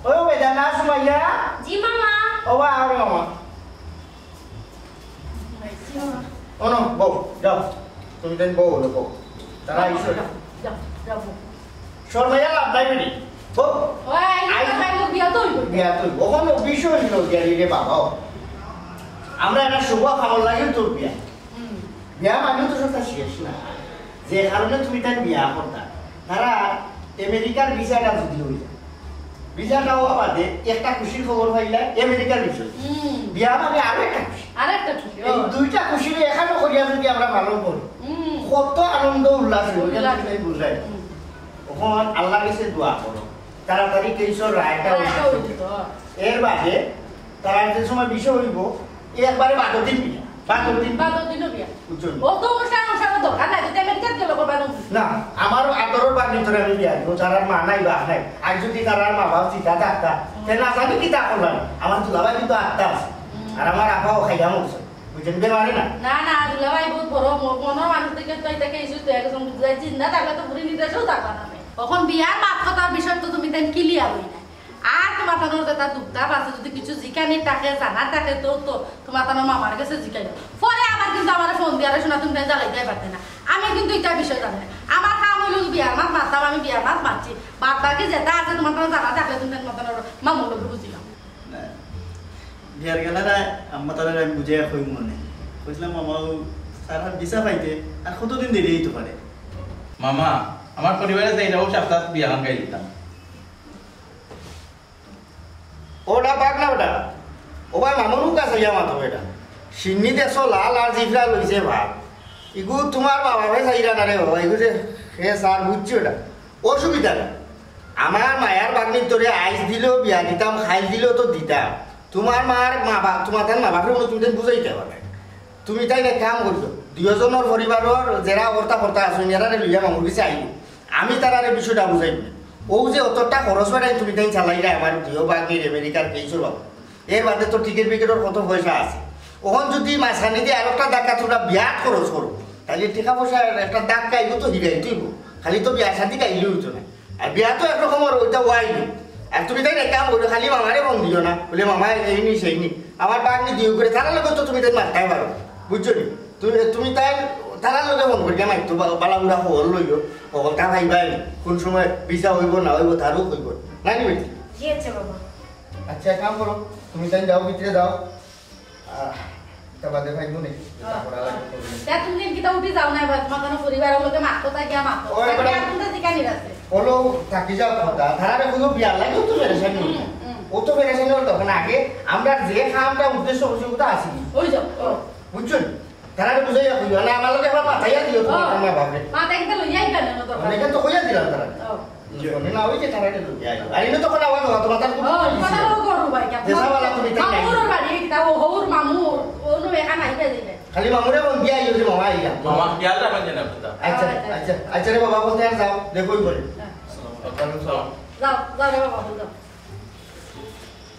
ও বেদানা সুমাইয়া জি মামা ও আর মামা ও নো বউ যাও তুমি দেন বউ হলো বউ তারা আইসো যাও যাও শর্মাইয়া লাভ নাই বেটি বউ ওই আই তো বিয়া তো হইব বিয়া তুই কখনো বিষয় হইল গেলিরে বাবাও আমরা একটা শুভ খাবার লাগে তোর বিয়া বিয়া মানে তো সেটা শেষ না যে কারণে তুমি তার বিয়া করতা তারা আমেরিকার ভিসাটা যদি হয়ে যায় ভিসাটা হওয়া বাদে একটা খুশির খবর পাইলা আমেরিকার বিষয় বিয়া মানে আরো একটা খুশি আরেকটা খুশি এই দুইটা খুশির এখানে করিয়া যদি আমরা পালন করি কত আনন্দ উল্লাস বুঝাই তখন আল্লাহ কাছে দোয়া করো তাড়াতাড়ি কেসর রায়টা এর বাদে তারা যে সময় বিষয় হইব একবারে 12 দিন বিয়া 12 দিন বিয়া ও তো অনুষ্ঠান দরকার নাই যদি আমেরিকাত গেল করবানো না আমার আদরের বাদ ভিতরে আমি বিয়া দিব তার মা নাই বা নাই আর যদি তার মা বাবা চিন্তা থাকতা তাহলে না জানি কি তা করলাম আমার দুলাভাই কিন্তু আত্মা আছে আর আমার আপাও খাইয়া মরছে বুঝেন পারে না না না দুলাভাই বহুত বড় মনের মানুষ থেকে তো এটাকে ইস্যু তো একদম বুঝাই চিন্তা থাকলে তো পুরি নির্দেশও থাকবা না তখন বিয়ার মাত কথার বিষয় তো তুমি দেন ক্লিয়ার হই না আর তোমার তানোর যেটা দুঃখটা আছে যদি কিছু জিকানি থাকে জানার থাকে তো তো তোমার তানোর মামার কাছে জিকাই পরে আমার কিন্তু আমার ফোন দিয়ে শোনা তুমি জ্বালাইতে পারতে না আমি কিন্তু এটা বিষয় জানি না আমার কাম হইল বিয়ার মাত মারতাম আমি বিয়ার মাত মারছি বাদ বাকি যেটা আছে তোমার তানোর জানা থাকলে তুমি তোমার মামুর লোক বুঝিলাম বিয়ার গেলারা আম্মা তারা আমি বুঝে কই মনে কইছিলাম মামাও সারা ভিসা পাইতে আর কতদিন দেরি হইতে পারে মামা আমার পরিবারে যাইরাও সপ্তাহ বিয়া গাই দিতাম ওটা পাক না ওটা ও ভাই মামুর কাছে যাওয়া তো এটা সিন্নি দেশ লাল আর জিফরা লইছে ভাব ইগু তোমার বাবা ভাই চাইরা না রে বাবা ইগু যে হে স্যার বুঝছি ওটা অসুবিধা না আমার মায়ার বাগনির তোরে আইস দিলেও বিয়া দিতাম খাইল দিলেও তো দিতাম তোমার মার মা বাপ তোমার তার মা বাপের মতো তুমি বুঝাইতে পারবে তুমি তাই না কাম করছো দুজনের পরিবারের যারা কর্তা কর্তা আছেন এরা লইয়া মামুর কাছে আইব আমি তার বিষয়টা বুঝাইব ও যে অতটা খরচ বাড়াই তুমি তাই চালাইলে আমার দিও বাগনির আমেরিকার কেইছর বাবু এর বাদে তো টিকিট বিকেটের কত পয়সা আছে ওখান যদি মাঝখানে দিয়ে আর একটা দাগ তোমরা বিয়াত খরচ করো তাহলে টাকা পয়সা একটা দাগ কাইব তো হিরাই তুইব খালি তো বিয়া সাথে কাইলে হইতো না আর বিয়া তো একরকমের ওইটা ওয়াইনি আর তুমি তাই না কাম করো খালি মামারে ফোন দিও না বলে মামা এইনি সেইনি আমার বাগনি দিও করে তারা লোক তো তুমি তাই মারতাই পারো বুঝছো নি তুমি তাই তারা লোকে ফোন করি মাইতো বালাগুড়া হল লইও হলটা ভাইবাই কোন সময় ভিসা হইব না হইব তারও হইব না নি বেটি জি আছে বাবা আচ্ছা কাম করো তুমি তাই যাও ভিতরে যাও বাদে ভাই মনে তুমি কিটা উঠি যাও না এবার তোমার কোনো পরিবারের লোকে মাত্র তা গিয়া মাত্র তুমি জিকানি আছে বলো থাকি যাও কথা ধারারে কোনো বিয়া লাগে তো পেরেশান নেই ও তো পেরেশান হল তখন আগে আমরা যে খামটা উদ্দেশ্য করছি আসি ওই যাও বুঝছো ধারারে বুঝাই রাখি না আমার লোকে আবার মাথাইয়া দিও তোমার ভাবরে মাথা কিটা লইয়াই কেন না দরকার এটা তো কইয়া দিলাম তারা জীবনে না হইছে ধারারে লইয়া আর ইনো তখন আওয়াজ হতো মাথার কোনো কথা করো ভাই কেন দেশাওয়ালা তুমি তাই মামুর বাড়ি কিটা ও হৌর মামু ওনো একা নাই কে দিবে খালি মামুরে বল দিয়া ইও যে মামা আইয়া মামা খেয়াল রাখবেন যেন আপনারা আচ্ছা আচ্ছা আচ্ছা রে বাবা বলতে আর যাও দেখোই বলে যাও যাও রে বাবা যাও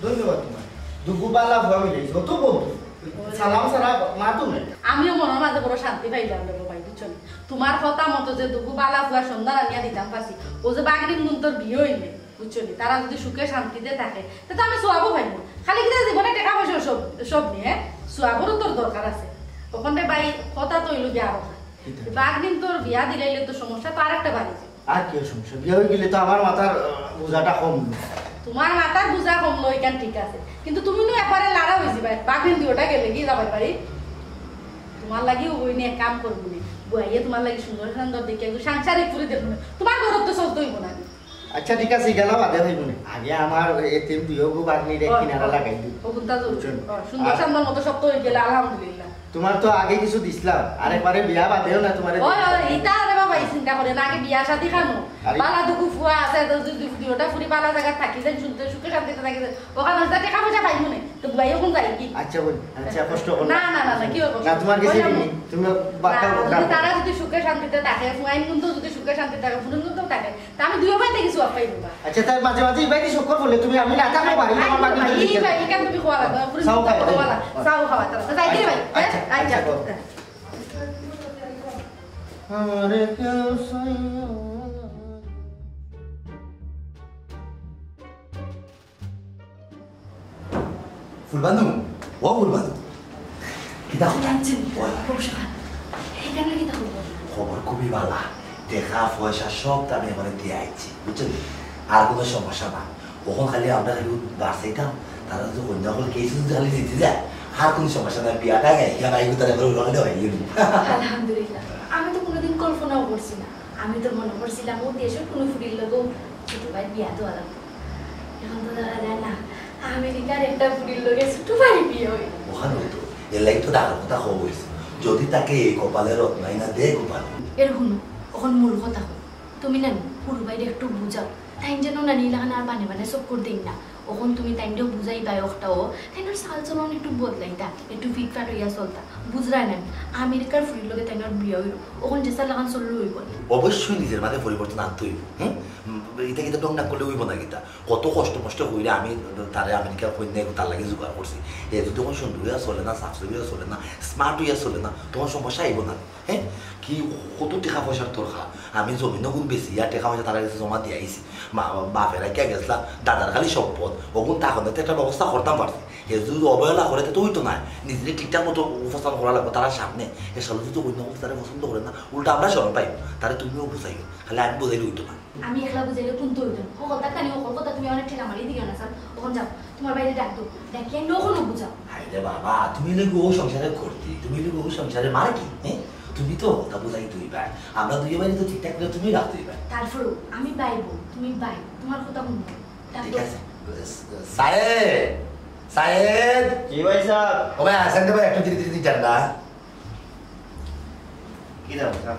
ধন্যবাদ তোমার দুপুরবেলা ভুয়া মিলেছে অত বলতো সালাম সারা মা তুমি আমিও মনের মাঝে বড় শান্তি পাইলাম রে ভাই বুঝছো তোমার কথা মতো যে দুপুরবেলা ভুয়া সন্ধ্যা আনিয়া দিতাম পাচ্ছি ও যে বাগড়ি মুন্তর বিয়ে হইলে বুঝছো তারা যদি সুখে শান্তিতে থাকে তো আমি সোয়াবো পাইবো খালি কি জীবনে টাকা পয়সা সব নিয়ে সোয়াবোরও তোর দরকার আছে ওখানে ভাই কথা তো হইলো বিয়া কথা বাগড়ি তোর বিয়া দিলাইলে তো সমস্যা তো আরেকটা বাড়িছে আর কি সমস্যা বিয়ে হয়ে গেলে তো আমার মাথার বোঝাটা কম তোমার মাথার বোঝা কমলো এখান ঠিক আছে কিন্তু তুমি তো একবারে লাড়া হয়েছি ভাই বাগড়ি ওটা গেলে কি যাবার পারি তোমার লাগি ওই নিয়ে কাম করবো না বইয়ে তোমার লাগি সুন্দর সুন্দর দেখে সাংসারিক পুরি দেখবো না তোমার ঘর তো চলতে হইব না আচ্ছা ঠিক আছে গেল বাদে হইব না আগে আমার এতিম দিও গো বাগনি রে কিনারা লাগাই দিই সুন্দর সুন্দর মতো সব তো হয়ে গেলে আলহামদুলিল্লাহ তোমার তো আগে কিছু দিছিলাম আরেকবারে বিয়া বাদেও না তোমার এইটা আরে বাবা এই চিন্তা করে না আগে বিয়া শাদী খানো বালা দুকু ফুয়া আছে দুটা ফুরি বালা জায়গা থাকি দেন শুনতে সুখে শান্তিতে থাকি ওখানে টাকা পয়সা পাইব না তো ভাই এখন যাই কি আচ্ছা বল আচ্ছা কষ্ট করো না না না না কি হবে না তোমার কাছে দিই তুমি বাকা তারা যদি সুখে শান্তিতে থাকে ফুয়াইন কিন্তু যদি সুখে শান্তিতে থাকে ফুরুন কিন্তু থাকে তা আমি দুই ভাই দেখি সব পাইব না আচ্ছা তাই মাঝে মাঝে বাইরে শুকর বলে তুমি আমি না থাকো বাড়ি আমার বাকি এই ভাই কেন তুমি খাওয়া লাগবে ফুরুন কিন্তু খাওয়া সাও খাওয়া তারা যাই কি ভাই আচ্ছা আমারে কেউ ফুলবানু ও ফুলবানু কিতা খবর খুবই ভালো দেখা পয়সা সব আমি এবারে দিয়ে আইছি বুঝছেন আর কোনো সমস্যা না কখন খালি আমরা খালি বাড়াইতাম তারা যদি কন্যা হল কেস যদি খালি দিতে যায় আর কোনো সমস্যা নাই বিয়াটা গাইয়া গাইবো তারা উড়ালে হয়ে গেল আলহামদুলিল্লাহ আমি তো কোনোদিন কল্পনাও করছি না আমি তো মনে করছিলাম ও দেশের কোনো ফুটির লোকও ছোট ভাই বিয়া দেওয়া লাগবে এখন তো দেখা যায় না আমেরিকার একটা ফুটির লোকে ছোট ভাই বিয়ে হয় ওখানে হতো এর লাগে তো ডাকার কথা হওয়া হয়েছে যদি তাকে এই কপালে রত্নাই না দেয় গোপাল এর শুনো ওখান মূল কথা হল তুমি না পুরো বাইরে একটু বুঝাও তাই যেন না নিলাখান আর বানে সব করে দিন না ওখান তুমি তাইন্ডেও বুঝাই পাই ওটাও তাইনার চাল চলন একটু বদলাইতা একটু ফিটফাট হইয়া চলতা বুঝরাই না আমেরিকার ফুরির লগে তাইনার বিয়ে হইল ওখান যে চাল লাগান চললো হইব অবশ্যই নিজের মাঝে পরিবর্তন আনতে হইব হ্যাঁ এটা কিন্তু টং না করলে হইব না গীতা কত কষ্ট মষ্ট হইলে আমি তারে আমেরিকার কন্যা তার লাগে জোগাড় করছি এ যদি তখন সুন্দর হইয়া চলে না সাফসুফ হইয়া চলে না স্মার্ট হইয়া চলে না তখন সমস্যা আইব না হ্যাঁ কি কত টাকা পয়সার দরকার আমি জমিনও গুণ বেশি আর টাকা পয়সা তারা কাছে জমা দিয়ে আইছি বাপেরা কে গেছিলাম দাদার খালি সম্পদ ওগুন তখন একটা ব্যবস্থা করতাম পারছি এ যদি অবহেলা করে তো হইতো না নিজেদের ঠিকঠাক মতো উপস্থাপন করা লাগবে তারা সামনে এ সালে যদি অন্য তারা পছন্দ করে না উল্টা আমরা স্মরণ পাইব তারা তুমিও বুঝাইব খালি আমি বুঝাইলে হইতো না আমি একলা বুঝাইলে কোনটা হইতো সকল তা কানি সকল কথা তুমি অনেক ঠেলা মারি দিও না স্যার ওখান যাও তোমার বাইরে ডাক দো ডাকিয়ে নখনও বুঝাও হাইরে বাবা তুমি লেগে ও সংসারে করতে তুমি লেগে ও সংসারে মার কি হ্যাঁ তুমি তো কথা বুঝাই তুই ভাই আমরা দুই ভাই তো ঠিকঠাক করে তুমি রাখতে ভাই তারপরেও আমি বাইবো তুমি বাই তোমার কথা মনে ঠিক আছে সাহেব সাহেব জি ভাই সাহেব ও ভাই আসেন তো ভাই একটু ধীরে ধীরে যান না কি দাও স্যার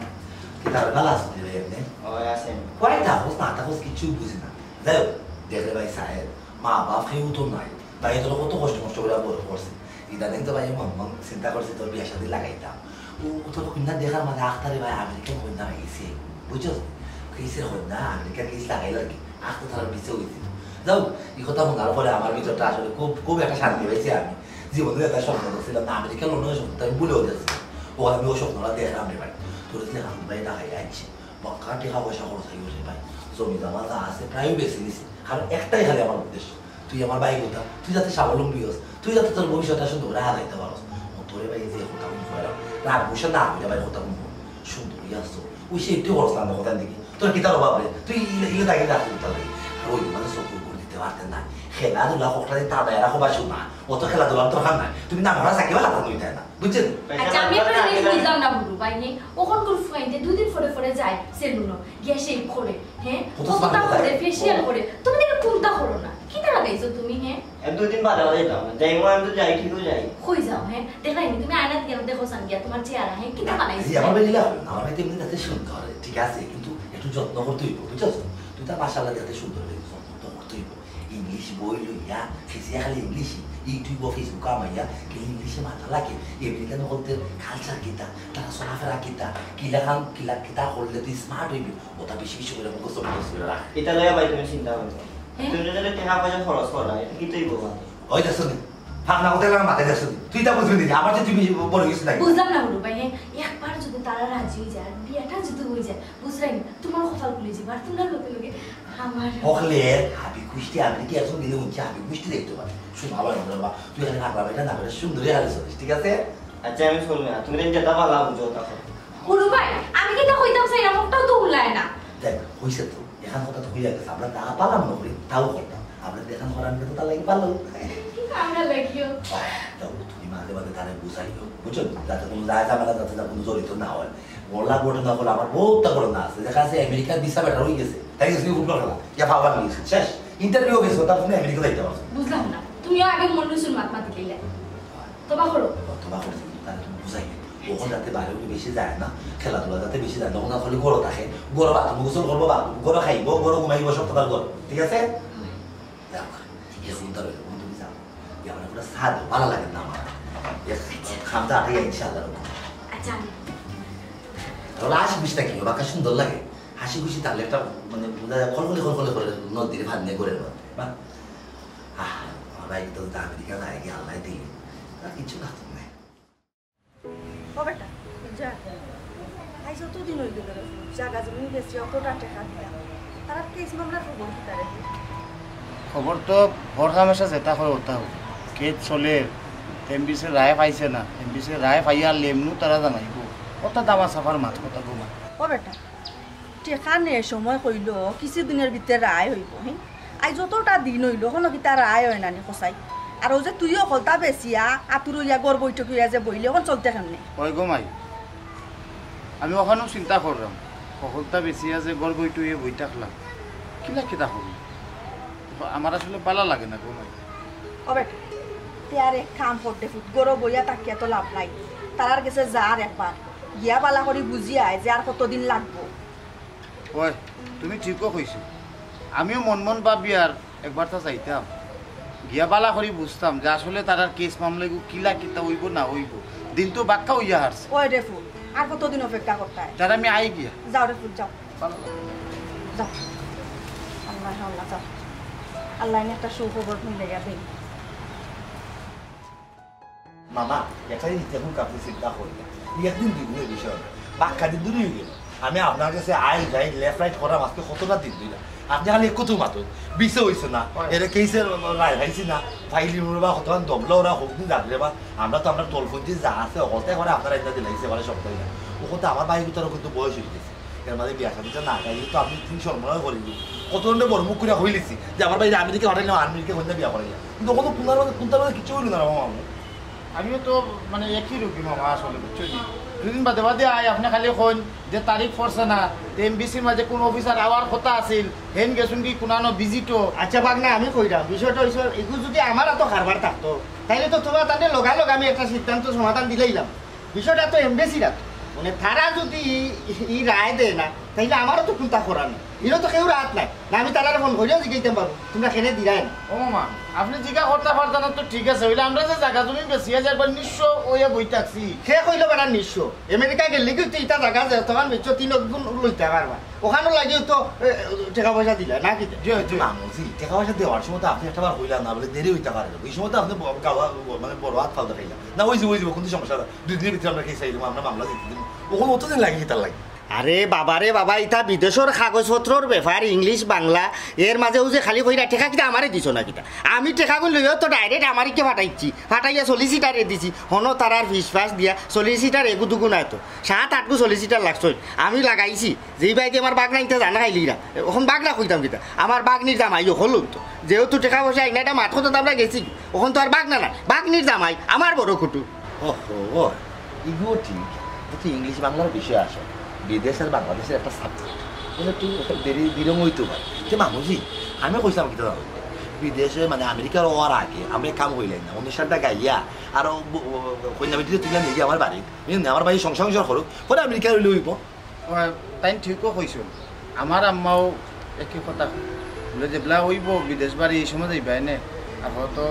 কি তার ভালো আছে ভাই আপনি ও আছেন কয়টা হোস না তা হোস কিছু বুঝি না যাই হোক দেখলে ভাই সাহেব মা বাপ কেউ তো নাই ভাই তোর কত কষ্ট কষ্ট করে বড় করছে ইদানিং তো ভাই মন চিন্তা করছে তোর বিয়া শাদী লাগাইতাম ও তোর কন্যা দেখার মানে আখতারে ভাই আমেরিকান কন্যা হয়ে গেছে বুঝছো কেসের কন্যা আমেরিকার কেস লাগাইল আর কি আখ তো তার পিছিয়ে হয়েছিল যাও এই কথা মনার পরে আমার ভিতরটা আসলে খুব খুব একটা শান্তি পাইছি আমি জীবনের একটা স্বপ্ন দেখছিলাম না আমেরিকার অন্য স্বপ্ন আমি ভুলেও যাচ্ছি ও আমি ও স্বপ্নটা দেখলাম রে ভাই তোর যে হাত ভাই লাগাই যাচ্ছে পক্কা টাকা পয়সা খরচ হয়ে গেছে ভাই জমি জমা যা আছে প্রায় বেশি নিছি কারণ একটাই খালি আমার উদ্দেশ্য তুই আমার ভাই কোথা তুই যাতে স্বাবলম্বী হোস তুই যাতে তোর ভবিষ্যৎটা সুন্দর করে হারাইতে পারস তোরে ভাই যে কথা বলি রাগ বসে না হইলে ভাই কথা বলবো সুন্দর আসছো ওই সে একটু খরচ না কথা দেখি তোর কি তার অভাব রে তুই ইলে তাকে রাখতে পারবি আর ওই মানে সব করে দিতে পারতেন না খেলাধুলা কখনো তা দেয় রাখো বাসু না অত খেলাধুলার তোর খান নাই তুমি না ঘোরা চাকিবা লাগা নই তাই না বুঝছেন আচ্ছা আমি একটা জিনিস বুঝলাম না বুড়ো ভাই নে ওখান করে ফাইতে দুদিন পরে পরে যায় সেলুন গিয়ে শেভ করে হ্যাঁ কতটা করে ফেশিয়াল করে তুমি দেখে কোনটা করো না কিটা লাগাইছো তুমি হ্যাঁ এক দুদিন বাদে যাইতাম যাই আমি তো যাই ঠিকও যাই কই যাও হ্যাঁ দেখাই তুমি আয়নাত গিয়ে দেখো সান গিয়া তোমার চেহারা হ্যাঁ কিটা বানাইছো আমার ভাই নিলা আমার ভাই তেমনি তাতে সুন্দর ঠিক আছে কিন্তু একটু যত্ন করতে হইব বুঝছো তুই তার মাশাআল্লাহ যাতে সুন্দর হইব যত্ন করতে হইব ইংলিশ বই লইয়া ফেসিয়া খালি ইংলিশ ইউটিউব ও ফেসবুক আমাইয়া কি ইংলিশে মাথা লাগে আমেরিকান হলতে কালচার কিতা তারা চলাফেরা কিতা কিলাখান কিতা করলে তুই স্মার্ট হইবি ওটা বেশি বেশি করে মুখস্থ করে রাখ এটা লইয়া ভাই তুমি চিন্তা করছো তুমি যদি টাকা পয়সা খরচ করা এটা কি তুই বলবা ওই দেখছো নি ফাঁকনা কোথায় লাগা মাথায় দেখছো তুই তা বুঝবি না আমার যে তুমি বড় কিছু নাই বুঝলাম না বুড়ো ভাই হ্যাঁ একবার যদি তারা রাজি হয়ে যায় বিয়াটা যদি হয়ে যায় বুঝলেন তোমার কপাল খুলে যাবে আর তোমরা লোকে লোকে আমার হলে হাবি খুশি আমি কি একজন দিলে উঠছে হাবি খুশি দেখতে পারে শুধু আবার বাবা তুই এখানে হাঁটবা এটা না করে সুন্দরই হারে চলিস ঠিক আছে আচ্ছা আমি শুনবো না তুমি যেটা পালা বুঝো তখন বুড়ো ভাই আমি কিন্তু কইতাম সেই আমারটাও তো উলায় না দেখ হইছে তো এখান কথা তো হইয়া গেছে আমরা তা পালাম না করি তাও করতাম আমরা দেখান করার তো তার লাগে পারলো আমরা লাগিও তুমি মাঝে মাঝে তারে বুঝাইও বুঝছো যাতে কোনো যায় ঝামেলা যাতে কোনো জড়িত না হয় বললা ঘটনা হলো আমার বহুতটা ঘটনা আছে দেখা যাচ্ছে আমেরিকার ভিসা বেটার হয়ে গেছে তাই গেছে ফুটবল খেলা ইয়া ভাবা নিয়েছে শেষ ইন্টারভিউ গেছে তার তুমি আমেরিকা যাইতে পারছো বুঝলাম না তুমিও আগে মন রসুন মাত দিলে তোবা করো তোমার করছি তাহলে তুমি বুঝাইবে ওখানে যাতে বাইরে বেশি যায় না খেলাধুলা যাতে বেশি যায় না ওখানে খালি গরো থাকে গরো বাথরুম গোসল করবো বা গরো খাইবো গরো ঘুমাইবো সব তোমার গরো ঠিক আছে সুন্দর হইলো তুমি যাও আমার পুরো সাদ ভালো লাগে না আমার খামটা আটে ইনশাআল্লাহ আচ্ছা তাহলে আসিস নাকি বাঁকা সুন্দর লাগে হাসি খুশি থাকলে একটা মানে খলখলে খলখলে করে নদীর ভাত নিয়ে করে বা আমার ভাই তো আমেরিকা যায় গিয়ে আল্লাহ দিই আর কিছু কাজ নাই ও বেটা যা আইস তো দিন হয়ে গেল জায়গা জমি বেশি অতটা টাকা দিলাম তারা কেস মামলার খবর কি তারে খবর তো ভরসা মেশা যেটা হয় ওটা হোক কেস চলে এমবিসির রায় পাইছে না এমবিসির রায় পাইয়া লেমনু তারা জানাইব কত দামা সাফার মাছ কথা ঘুমা ও বেটা টেকা নে সময় কইল কিছুদিনের ভিতরে রায় হইব হ্যাঁ আই যতটা দিন হইল হলো কি তার আয় হয় নানি কসাই আর ও যে তুইও হলতা বেশিয়া আতুর ইয়া গড় বৈঠক হইয়া যে বইলে এখন চলতে কেমনে ওই গো মাই আমি ওখানেও চিন্তা করলাম সকলটা বেশি আছে গড় বইটু বই থাকলাম কিলা কিতা হবি আমার আসলে পালা লাগে না গো মাই ও বেটা তে আর এক কাম করতে ফুট গড় বইয়া তাকিয়া তো লাভ নাই তার গেছে যার একবার গিয়া পালা করি বুঝি আয় যে আর কতদিন লাগবো ওই তুমি ঠিকও কইছো আমিও মন মন ভাবি আর একবার তো চাইতাম গিয়া বালা করি বুঝতাম যে আসলে তার কেস মামলা কিলা কিতা হইব না হইব দিন তো বাক্কা হইয়া হারছে ওই রে ফুট আর কতদিন অপেক্ষা করতে হয় তার আমি আই গিয়া যাও রে ফুট যাও যাও আল্লাহ আল্লাহ যাও আল্লাহ একটা সুখবর মিলে গেছে মামা একটা জিনিস এখন কাপড় চিন্তা করি একদিন দুই দিনের বিষয় বাক্কা দিন দূরে হয়ে গেল আমি আপনার কাছে আই যাই লেফট রাইট করা মাঝকে কতটা দিন দিলাম আপনি খালি একটু মাতো বিষে হয়েছে না এটা কেসে ভাইছি না ফাইলি বা কতক্ষণ দমলা ওরা হোক দিন যাবে বা আমরা তো আমরা তলফুঞ্জি যা আছে হতে করে আপনারা এটা দিলাইছে মানে সপ্তাহে না ওখান তো আমার বাইক ভিতরে কিন্তু বয়স হয়ে গেছে এর মাঝে বিয়া সাথে না গাই তো আপনি তিন সর্বনয় করে দিন কত বড় মুখ করে হইলেছি যে আমার বাইরে আমেরিকা হঠাৎ আমেরিকা হইলে বিয়া করে কিন্তু ওখানে পুনর মাঝে কিছু হইল না মামা আমিও তো মানে একই রুগী মামা আসলে বুঝছো দুদিন বাদে বাদে আয় আপনি খালি কইন যে তারিখ পড়ছে না এমবিসির মাঝে কোন অফিসার আওয়ার কথা আছিল হেন গেছুন কি কোনানো ভিজিটও আচ্ছা বাগ না আমি কইরাম বিষয়টা হইছে এগুলো যদি আমার এত কারবার থাকতো তাইলে তো তোমার তাদের লগালগ আমি একটা সিদ্ধান্ত সমাধান দিলেইলাম বিষয়টা তো এমবেসিরা মানে তারা যদি ই রায় দেয় না তাইলে আমারও তো চিন্তা করার নেই এরও তো কেউ রাত নাই না আমি তারা ফোন করিও জিজ্ঞাইতে পারবো তোমরা খেলে দিলাই না ও মামা আপনি জিজ্ঞা করতে পারতেন তো ঠিক আছে হইলে আমরা যে জায়গা জমি বেশি হাজার নিঃস্ব ওয়ে বই থাকছি সে কইল বেড়া নিঃস্ব আমেরিকা গেলে কিন্তু ইটা জায়গা যায় তখন বেচো 3 গুণ লইতে পারবা ওখানে লাগিও তো টাকা পয়সা দিলা না কি মামুজি টাকা পয়সা দেওয়ার সময় তো আপনি একটা বার হইলাম না বলে দেরি হইতে পারে ওই সময় তো আপনি মানে বড় হাত ফালতে খাইলাম না ওই যে কোনো সমস্যা দুই দিনের ভিতরে আমরা খেয়ে চাইলাম আমরা মামলা দিতে দিন ওখানে অতদিন লাগে কি তার লাগে আরে বাবারে বাবা ইটা বিদেশের কাগজপত্রর ব্যাপার ইংলিশ বাংলা এর মাঝেও যে খালি কইরা টেকা কিটা আমারে দিছ না কিটা আমি টেকাগুলো লইও তো ডাইরেক্ট আমারকে ফাটাইছি ফাটাইয়া সলিসিটারে দিছি হনো তারার ফিস ফাস দিয়া সলিসিটার এগুদুগু নাই তো 7-8 সলিসিটার লাগছে আমি লাগাইছি যেই বাইতে আমার বাগনা ইটা জানা খাইলিরা ওখান বাগনা কইতাম কিটা আমার বাগনির জামাই হলো তো যেহেতু টেকা পয়সা আইনাটা মাথা তো আমরা গেছি ওখান তো আর বাগনা না বাগনির জামাই আমার বড় কুটু ও ইগো ঠিক ইংলিশ বাংলার বিষয় আসে বিদেশ আর বাংলাদেশের একটা সাবজেক্ট একটু দেরি বিরম হইতে পারে যে মামুজি আমি কইছিলাম কি বিদেশে মানে আমেরিকার হওয়ার আগে আমরা কাম হইলেন না অনুষ্ঠানটা গাইয়া আর কন্যা বেটিতে তুলে নিয়ে আমার বাড়ি আমার বাড়ি সংসার করুক করে আমেরিকা হইলে হইব তাই ঠিকও কইছো আমার আম্মাও একই কথা বলে যেগুলা হইব বিদেশ বাড়ি এই সময় যাইবা এনে আর হয়তো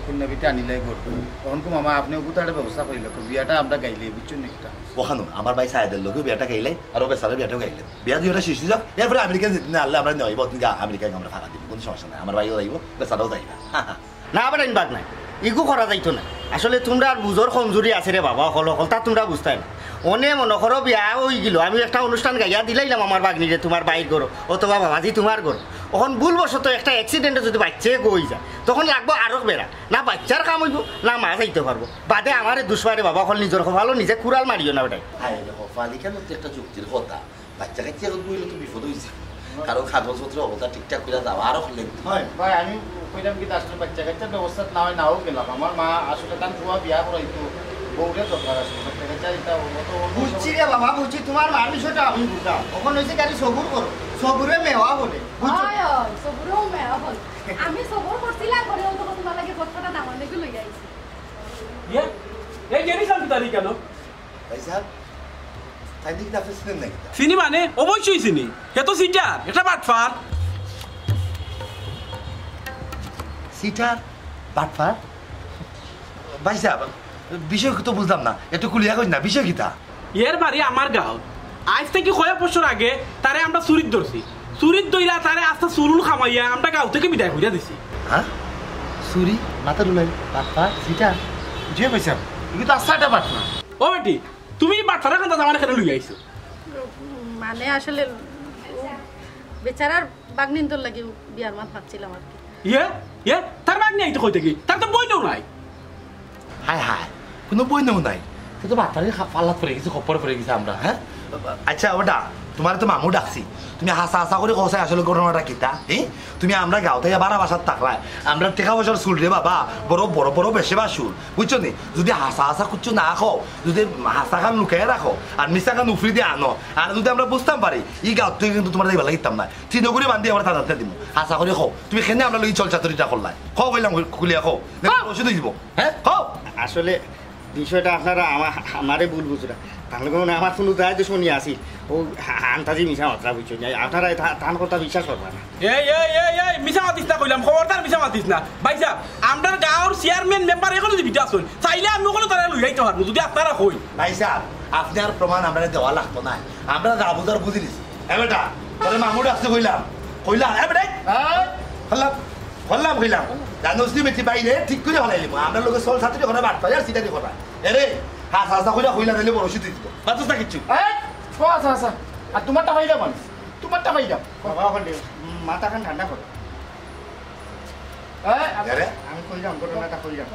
কন্যা বেটি আনিলাই করবো তখন কো মামা আপনি ওগুতার ব্যবস্থা করিল বিয়াটা আমরা গাইলে বুঝছো নাকি ওখানো আমার ভাই সাহেদের লোকেও বিয়াটা গাইলে আর ও বেসারের বিয়াটাও গাইলে বিয়া দুইটা শেষ যাক এরপরে আমেরিকা যেতে না আনলে আমরা নইব আমেরিকায় আমরা ভাড়া দিব কোনো সমস্যা নাই আমার ভাইও যাইব বেসারাও যাইবা না আবার বাদ নাই ইগু করা যাইতো না আসলে তোমরা আর বুঝোর কমজোরি আছে রে বাবা হল হল তা তোমরা বুঝতাই না অনে মনে করো বিয়া হয়ে গেল আমি একটা অনুষ্ঠান গাইয়া দিলাইলাম আমার বাগনিরে তোমার বাইর করো অথবা বাবাজি তোমার করো ওখান ভুলবশত একটা অ্যাক্সিডেন্টে যদি বাচ্চা গই যায় তখন লাগবো আরো বেড়া না বাচ্চার কাম হইব না মা যাইতে পারবো বাদে আমার দুষ্পারে বাবা হল নিজের ভালো নিজে কুড়াল মারিও না ওটাই ফালিকার মধ্যে একটা যুক্তির কথা বাচ্চা কাচ্চা বইলে তো বিপদ হয়েছে কারণ কাগজপত্র অবস্থা ঠিকঠাক করে যাওয়া আরো হয় ভাই আমি কইলাম কি আসলে বাচ্চা কাচ্চার ব্যবস্থা না হয় নাও গেলাম আমার মা আসলে তার ফুয়া বিয়া করাইতো বউরে দরকার আছে বাচ্চা কাচ্চা এটা বুঝছি রে বাবা বুঝছি তোমার মার বিষয়টা আমি বুঝলাম ওখানে হয়েছে গাড়ি সবুর করো সবুরে মেওয়া বলে সবুরেও মেয়া হল আমি সবর করছিলাম করে তো তোমার লাগে কথাটা নামান দেখে লই যাইছি এই গেরি শান্তি তারি কেন ভাই সাহেব তাই দেখি আপনি চিনেন নাকি চিনি মানে অবশ্যই চিনি হে তো সিটার এটা বাটফার সিটার বাটফার ভাই সাহেব বিষয় তো বুঝলাম না একটু কুলিয়া কই না বিষয় কিতা এর বাড়ি আমার গাঁও আজ থেকে কয়েক বছর আগে তারে আমরা চুরিত ধরছি চুরিত দইরা তারে আস্তে চুরুল খামাইয়া আমরা গাঁও থেকে বিদায় করিয়া দিছি হ্যাঁ চুরি মাথা রুলাই বাটফার সিটার যে পয়সা এগুলো তো আস্তাটা বাট না ও বেটি তুমি বাটফারের কথা আমার এখানে লই আইছো মানে আসলে বেচারার বাগনিন্তর লাগি বিয়ার মাত ভাবছিলাম আর কি তার বাগনি আইতো কই থেকে তার তো বইনও নাই হায় হায় কোনো বই নেও নাই তো বাটফারের পাল্লাত পড়ে গেছে খপ্পরে পড়ে গেছে আমরা হ্যাঁ আচ্ছা ওটা তোমার তো মামু ডাকছি তুমি হাসা হাসা করে কষায় আসলে ঘটনাটা কিতা তুমি আমরা গাঁও থেকে বারা বাসার থাকলায় আমরা টেকা পয়সার চুল রে বাবা বড় বড় বড় বেশি বা চুল বুঝছো নি যদি হাসা হাসা কুচ্ছু না খাও যদি হাসা খান লুকাই রাখো আর মিশা খান উফরি দিয়ে আনো আর যদি আমরা বুঝতাম পারি এই গাঁও থেকে কিন্তু তোমার ভালো লাগতাম না চিন্তা করে বান্ধি আমরা তাড়াতে দিব হাসা করে খাও তুমি খেনে আমরা লই চল চাতুরিটা করলাই খাও কইলাম খুলিয়া খাও ওষুধ দিব হ্যাঁ খাও আসলে বিষয়টা আপনারা আমারে ভুল বুঝরা তাহলে মানে আমার কোনো দায় দুশ্মনী আসি ও আন্তাজি মিশা মাত্রা বুঝছো আপনারা তার কথা বিশ্বাস করবা না এই মিশা মাতিস না কইলাম খবরদার মিশা মাতিস না ভাই সাহেব আমরা গাঁওর চেয়ারম্যান মেম্বার এখন যদি ভিটা আসুন চাইলে আমি ওখানে তারা লই যাইতে পারবো যদি আপনারা কই ভাই সাহেব আপনার প্রমাণ আমরা দেওয়া লাগতো না আমরা রাবুদার বুঝি দিছি বেটা তোরে মামুর আসতে কইলাম বললাম কইলাম জানোস নি বেটি বাইরে ঠিক করে হলাইলি আমরা লোকে চল ছাত্রী ঘরে বাট পাই আর সিটারি করা এরে হাসা হাসা কইলা কইলা দিলে বড় সুতি দিব বাতুস না কিচ্ছু আচ্ছা আচ্ছা আর তোমারটা পাই যাবেন তোমারটা পাই যাও বাবা ওখানে মাথা খান ঠান্ডা করো আমি কইলাম ঘটনাটা কইলাম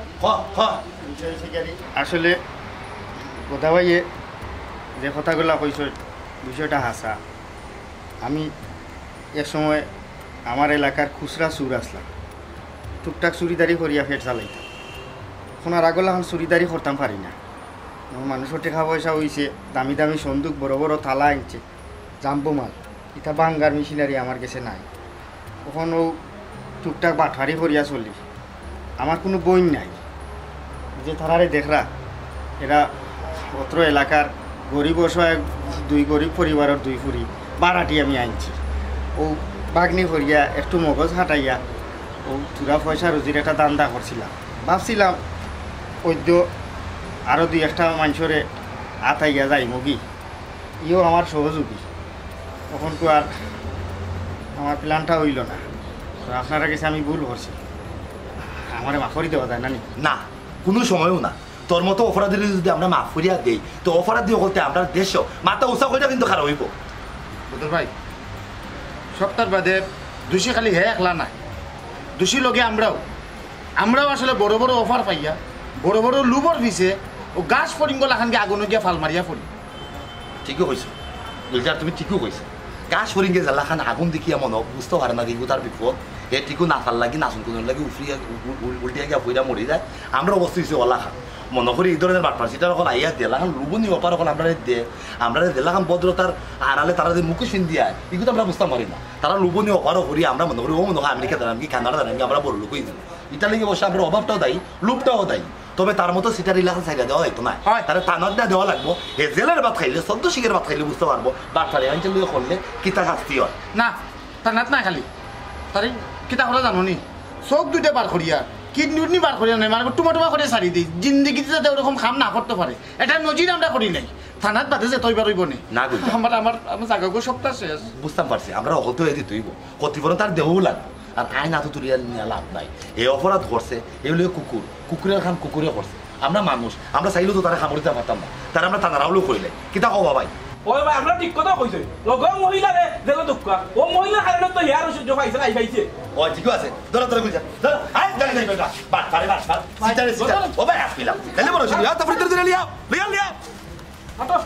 আসলে কথা ভাইয়ে যে কথাগুলা কইছ বিষয়টা হাসা আমি এক সময় আমার এলাকার খুচরা চুর আসলাম টুকটাক চুরিদারি করিয়া ফের চালাইতাম এখন আর আগলা এখন চুরিদারি করতাম পারি না মানুষের টাকা পয়সা হয়েছে দামি দামি সন্দুক বড় বড় থালা আনছে জাম্বো মাল এটা বাঙ্গার মেশিনারি আমার কাছে নাই তখন ও টুকটাক বাঠারি করিয়া চলি আমার কোনো বই নাই যে তারারে দেখরা এরা অত্র এলাকার গরিব অসহায় দুই গরিব পরিবারের দুই ফুরি বারাটি আমি আনছি ও বাগনি করিয়া একটু মগজ হাঁটাইয়া ও চূড়া পয়সা রুজির একটা দান্দা করছিলাম ভাবছিলাম ওইদ্য আরও দুই একটা মানুষরে আতাইয়া যাই মুগি ইও আমার সহযোগী তখন তো আর আমার প্ল্যানটা হইল না আপনারা কাছে আমি ভুল করছি আমার মাফ করে দেওয়া যায় না না কোনো সময়ও না তোর মতো অপরাধীর যদি আমরা মাফ করিয়া দেই তো অপরাধী বলতে আমরা দেশও মাথা উঁচা করিয়া কিন্তু খারাপ হইব বুঝল ভাই সপ্তাহ বাদে দোষী খালি হে একলা নাই দোষী লগে আমরাও আসলে বড় বড় অফার পাইয়া বড় বড় লুবর দিছে ও গাছ ফরিঙ্গ লাখানকে আগুনে গিয়া ফাল মারিয়া পড়ি ঠিকই কইছো গুলজার তুমি ঠিকই কইছো গাছ ফরিঙ্গে জ্বালাখান আগুন দেখিয়া মনে বুঝতে পারে না কিন্তু তার বিপদ এ ঠিকও নাচার লাগি নাচন কোন লাগি উফরিয়া উল্টিয়া গিয়া ফইরা মরি যায় আমরা অবস্থা হয়েছে ওলাখান মনে করি এই ধরনের বাটপার সেটা এখন আইয়া দেলাখান লুবনি অপার এখন আমরা দে আমরা দেলাখান ভদ্রতার আড়ালে তারা যে মুখে শুন দিয়া এগুলো আমরা বুঝতে পারি না তারা লুবনি অপারও করি আমরা মনে করি ও মনে হয় আমেরিকা দাঁড়ান কি কানাডা দাঁড়ান আমরা বড় লোকই দিই এটা লেগে বসে আমরা অভাবটাও দায়ী লুপটাও দায়ী তবে তার মতো সিটার এলাকা সাইডা দেওয়া লাগতো না তাহলে টানটা দেওয়া লাগবো হে জেলের ভাত খাইলে 14 শিখের ভাত খাইলে বুঝতে পারবো বাটপারে অঞ্চল করলে কিতা শাস্তি হয় না টানাত না খালি তার কিতা করে জানো নি চোখ দুইটা বার করিয়া কিডনি বার করিয়া নাই মানে টুমা করে সারি দিই জিন্দগিতে যাতে ওরকম কাম না করতে পারে এটা নজির আমরা করি নাই থানাত বাদে যে তৈরি হইব না আমার আমার আমার জায়গা সপ্তাহ শেষ বুঝতাম পারছি আমরা অহত হয়ে দিতে হইব ক্ষতিপূরণ তার দেহও লাগবে আর আইন হাতে তুলিয়া নিয়ে লাভ নাই এই অপরাধ করছে এগুলো কুকুরের খান কুকুরে করছে আমরা মানুষ আমরা চাইলেও তো তারা খামড়িতে পারতাম না তারা আমরা টানারাউলেও করিলে কিতা কও ভাই ওই ভাই আমরা ঠিক কথা কইছে লগ মহিলা রে দেখো দুঃখ ও মহিলা কারণে তো ইয়ার ওষুধ পাইছে আই পাইছে ও ঠিক আছে ধরো ধরো বুঝা ধরো আই জানি নাই বেটা বাট পারে সিটারে ও ভাই আসিলাম তাহলে বড় শুনি তো ফ্রিতে দিলে লিয়া লিয়া হাঁটো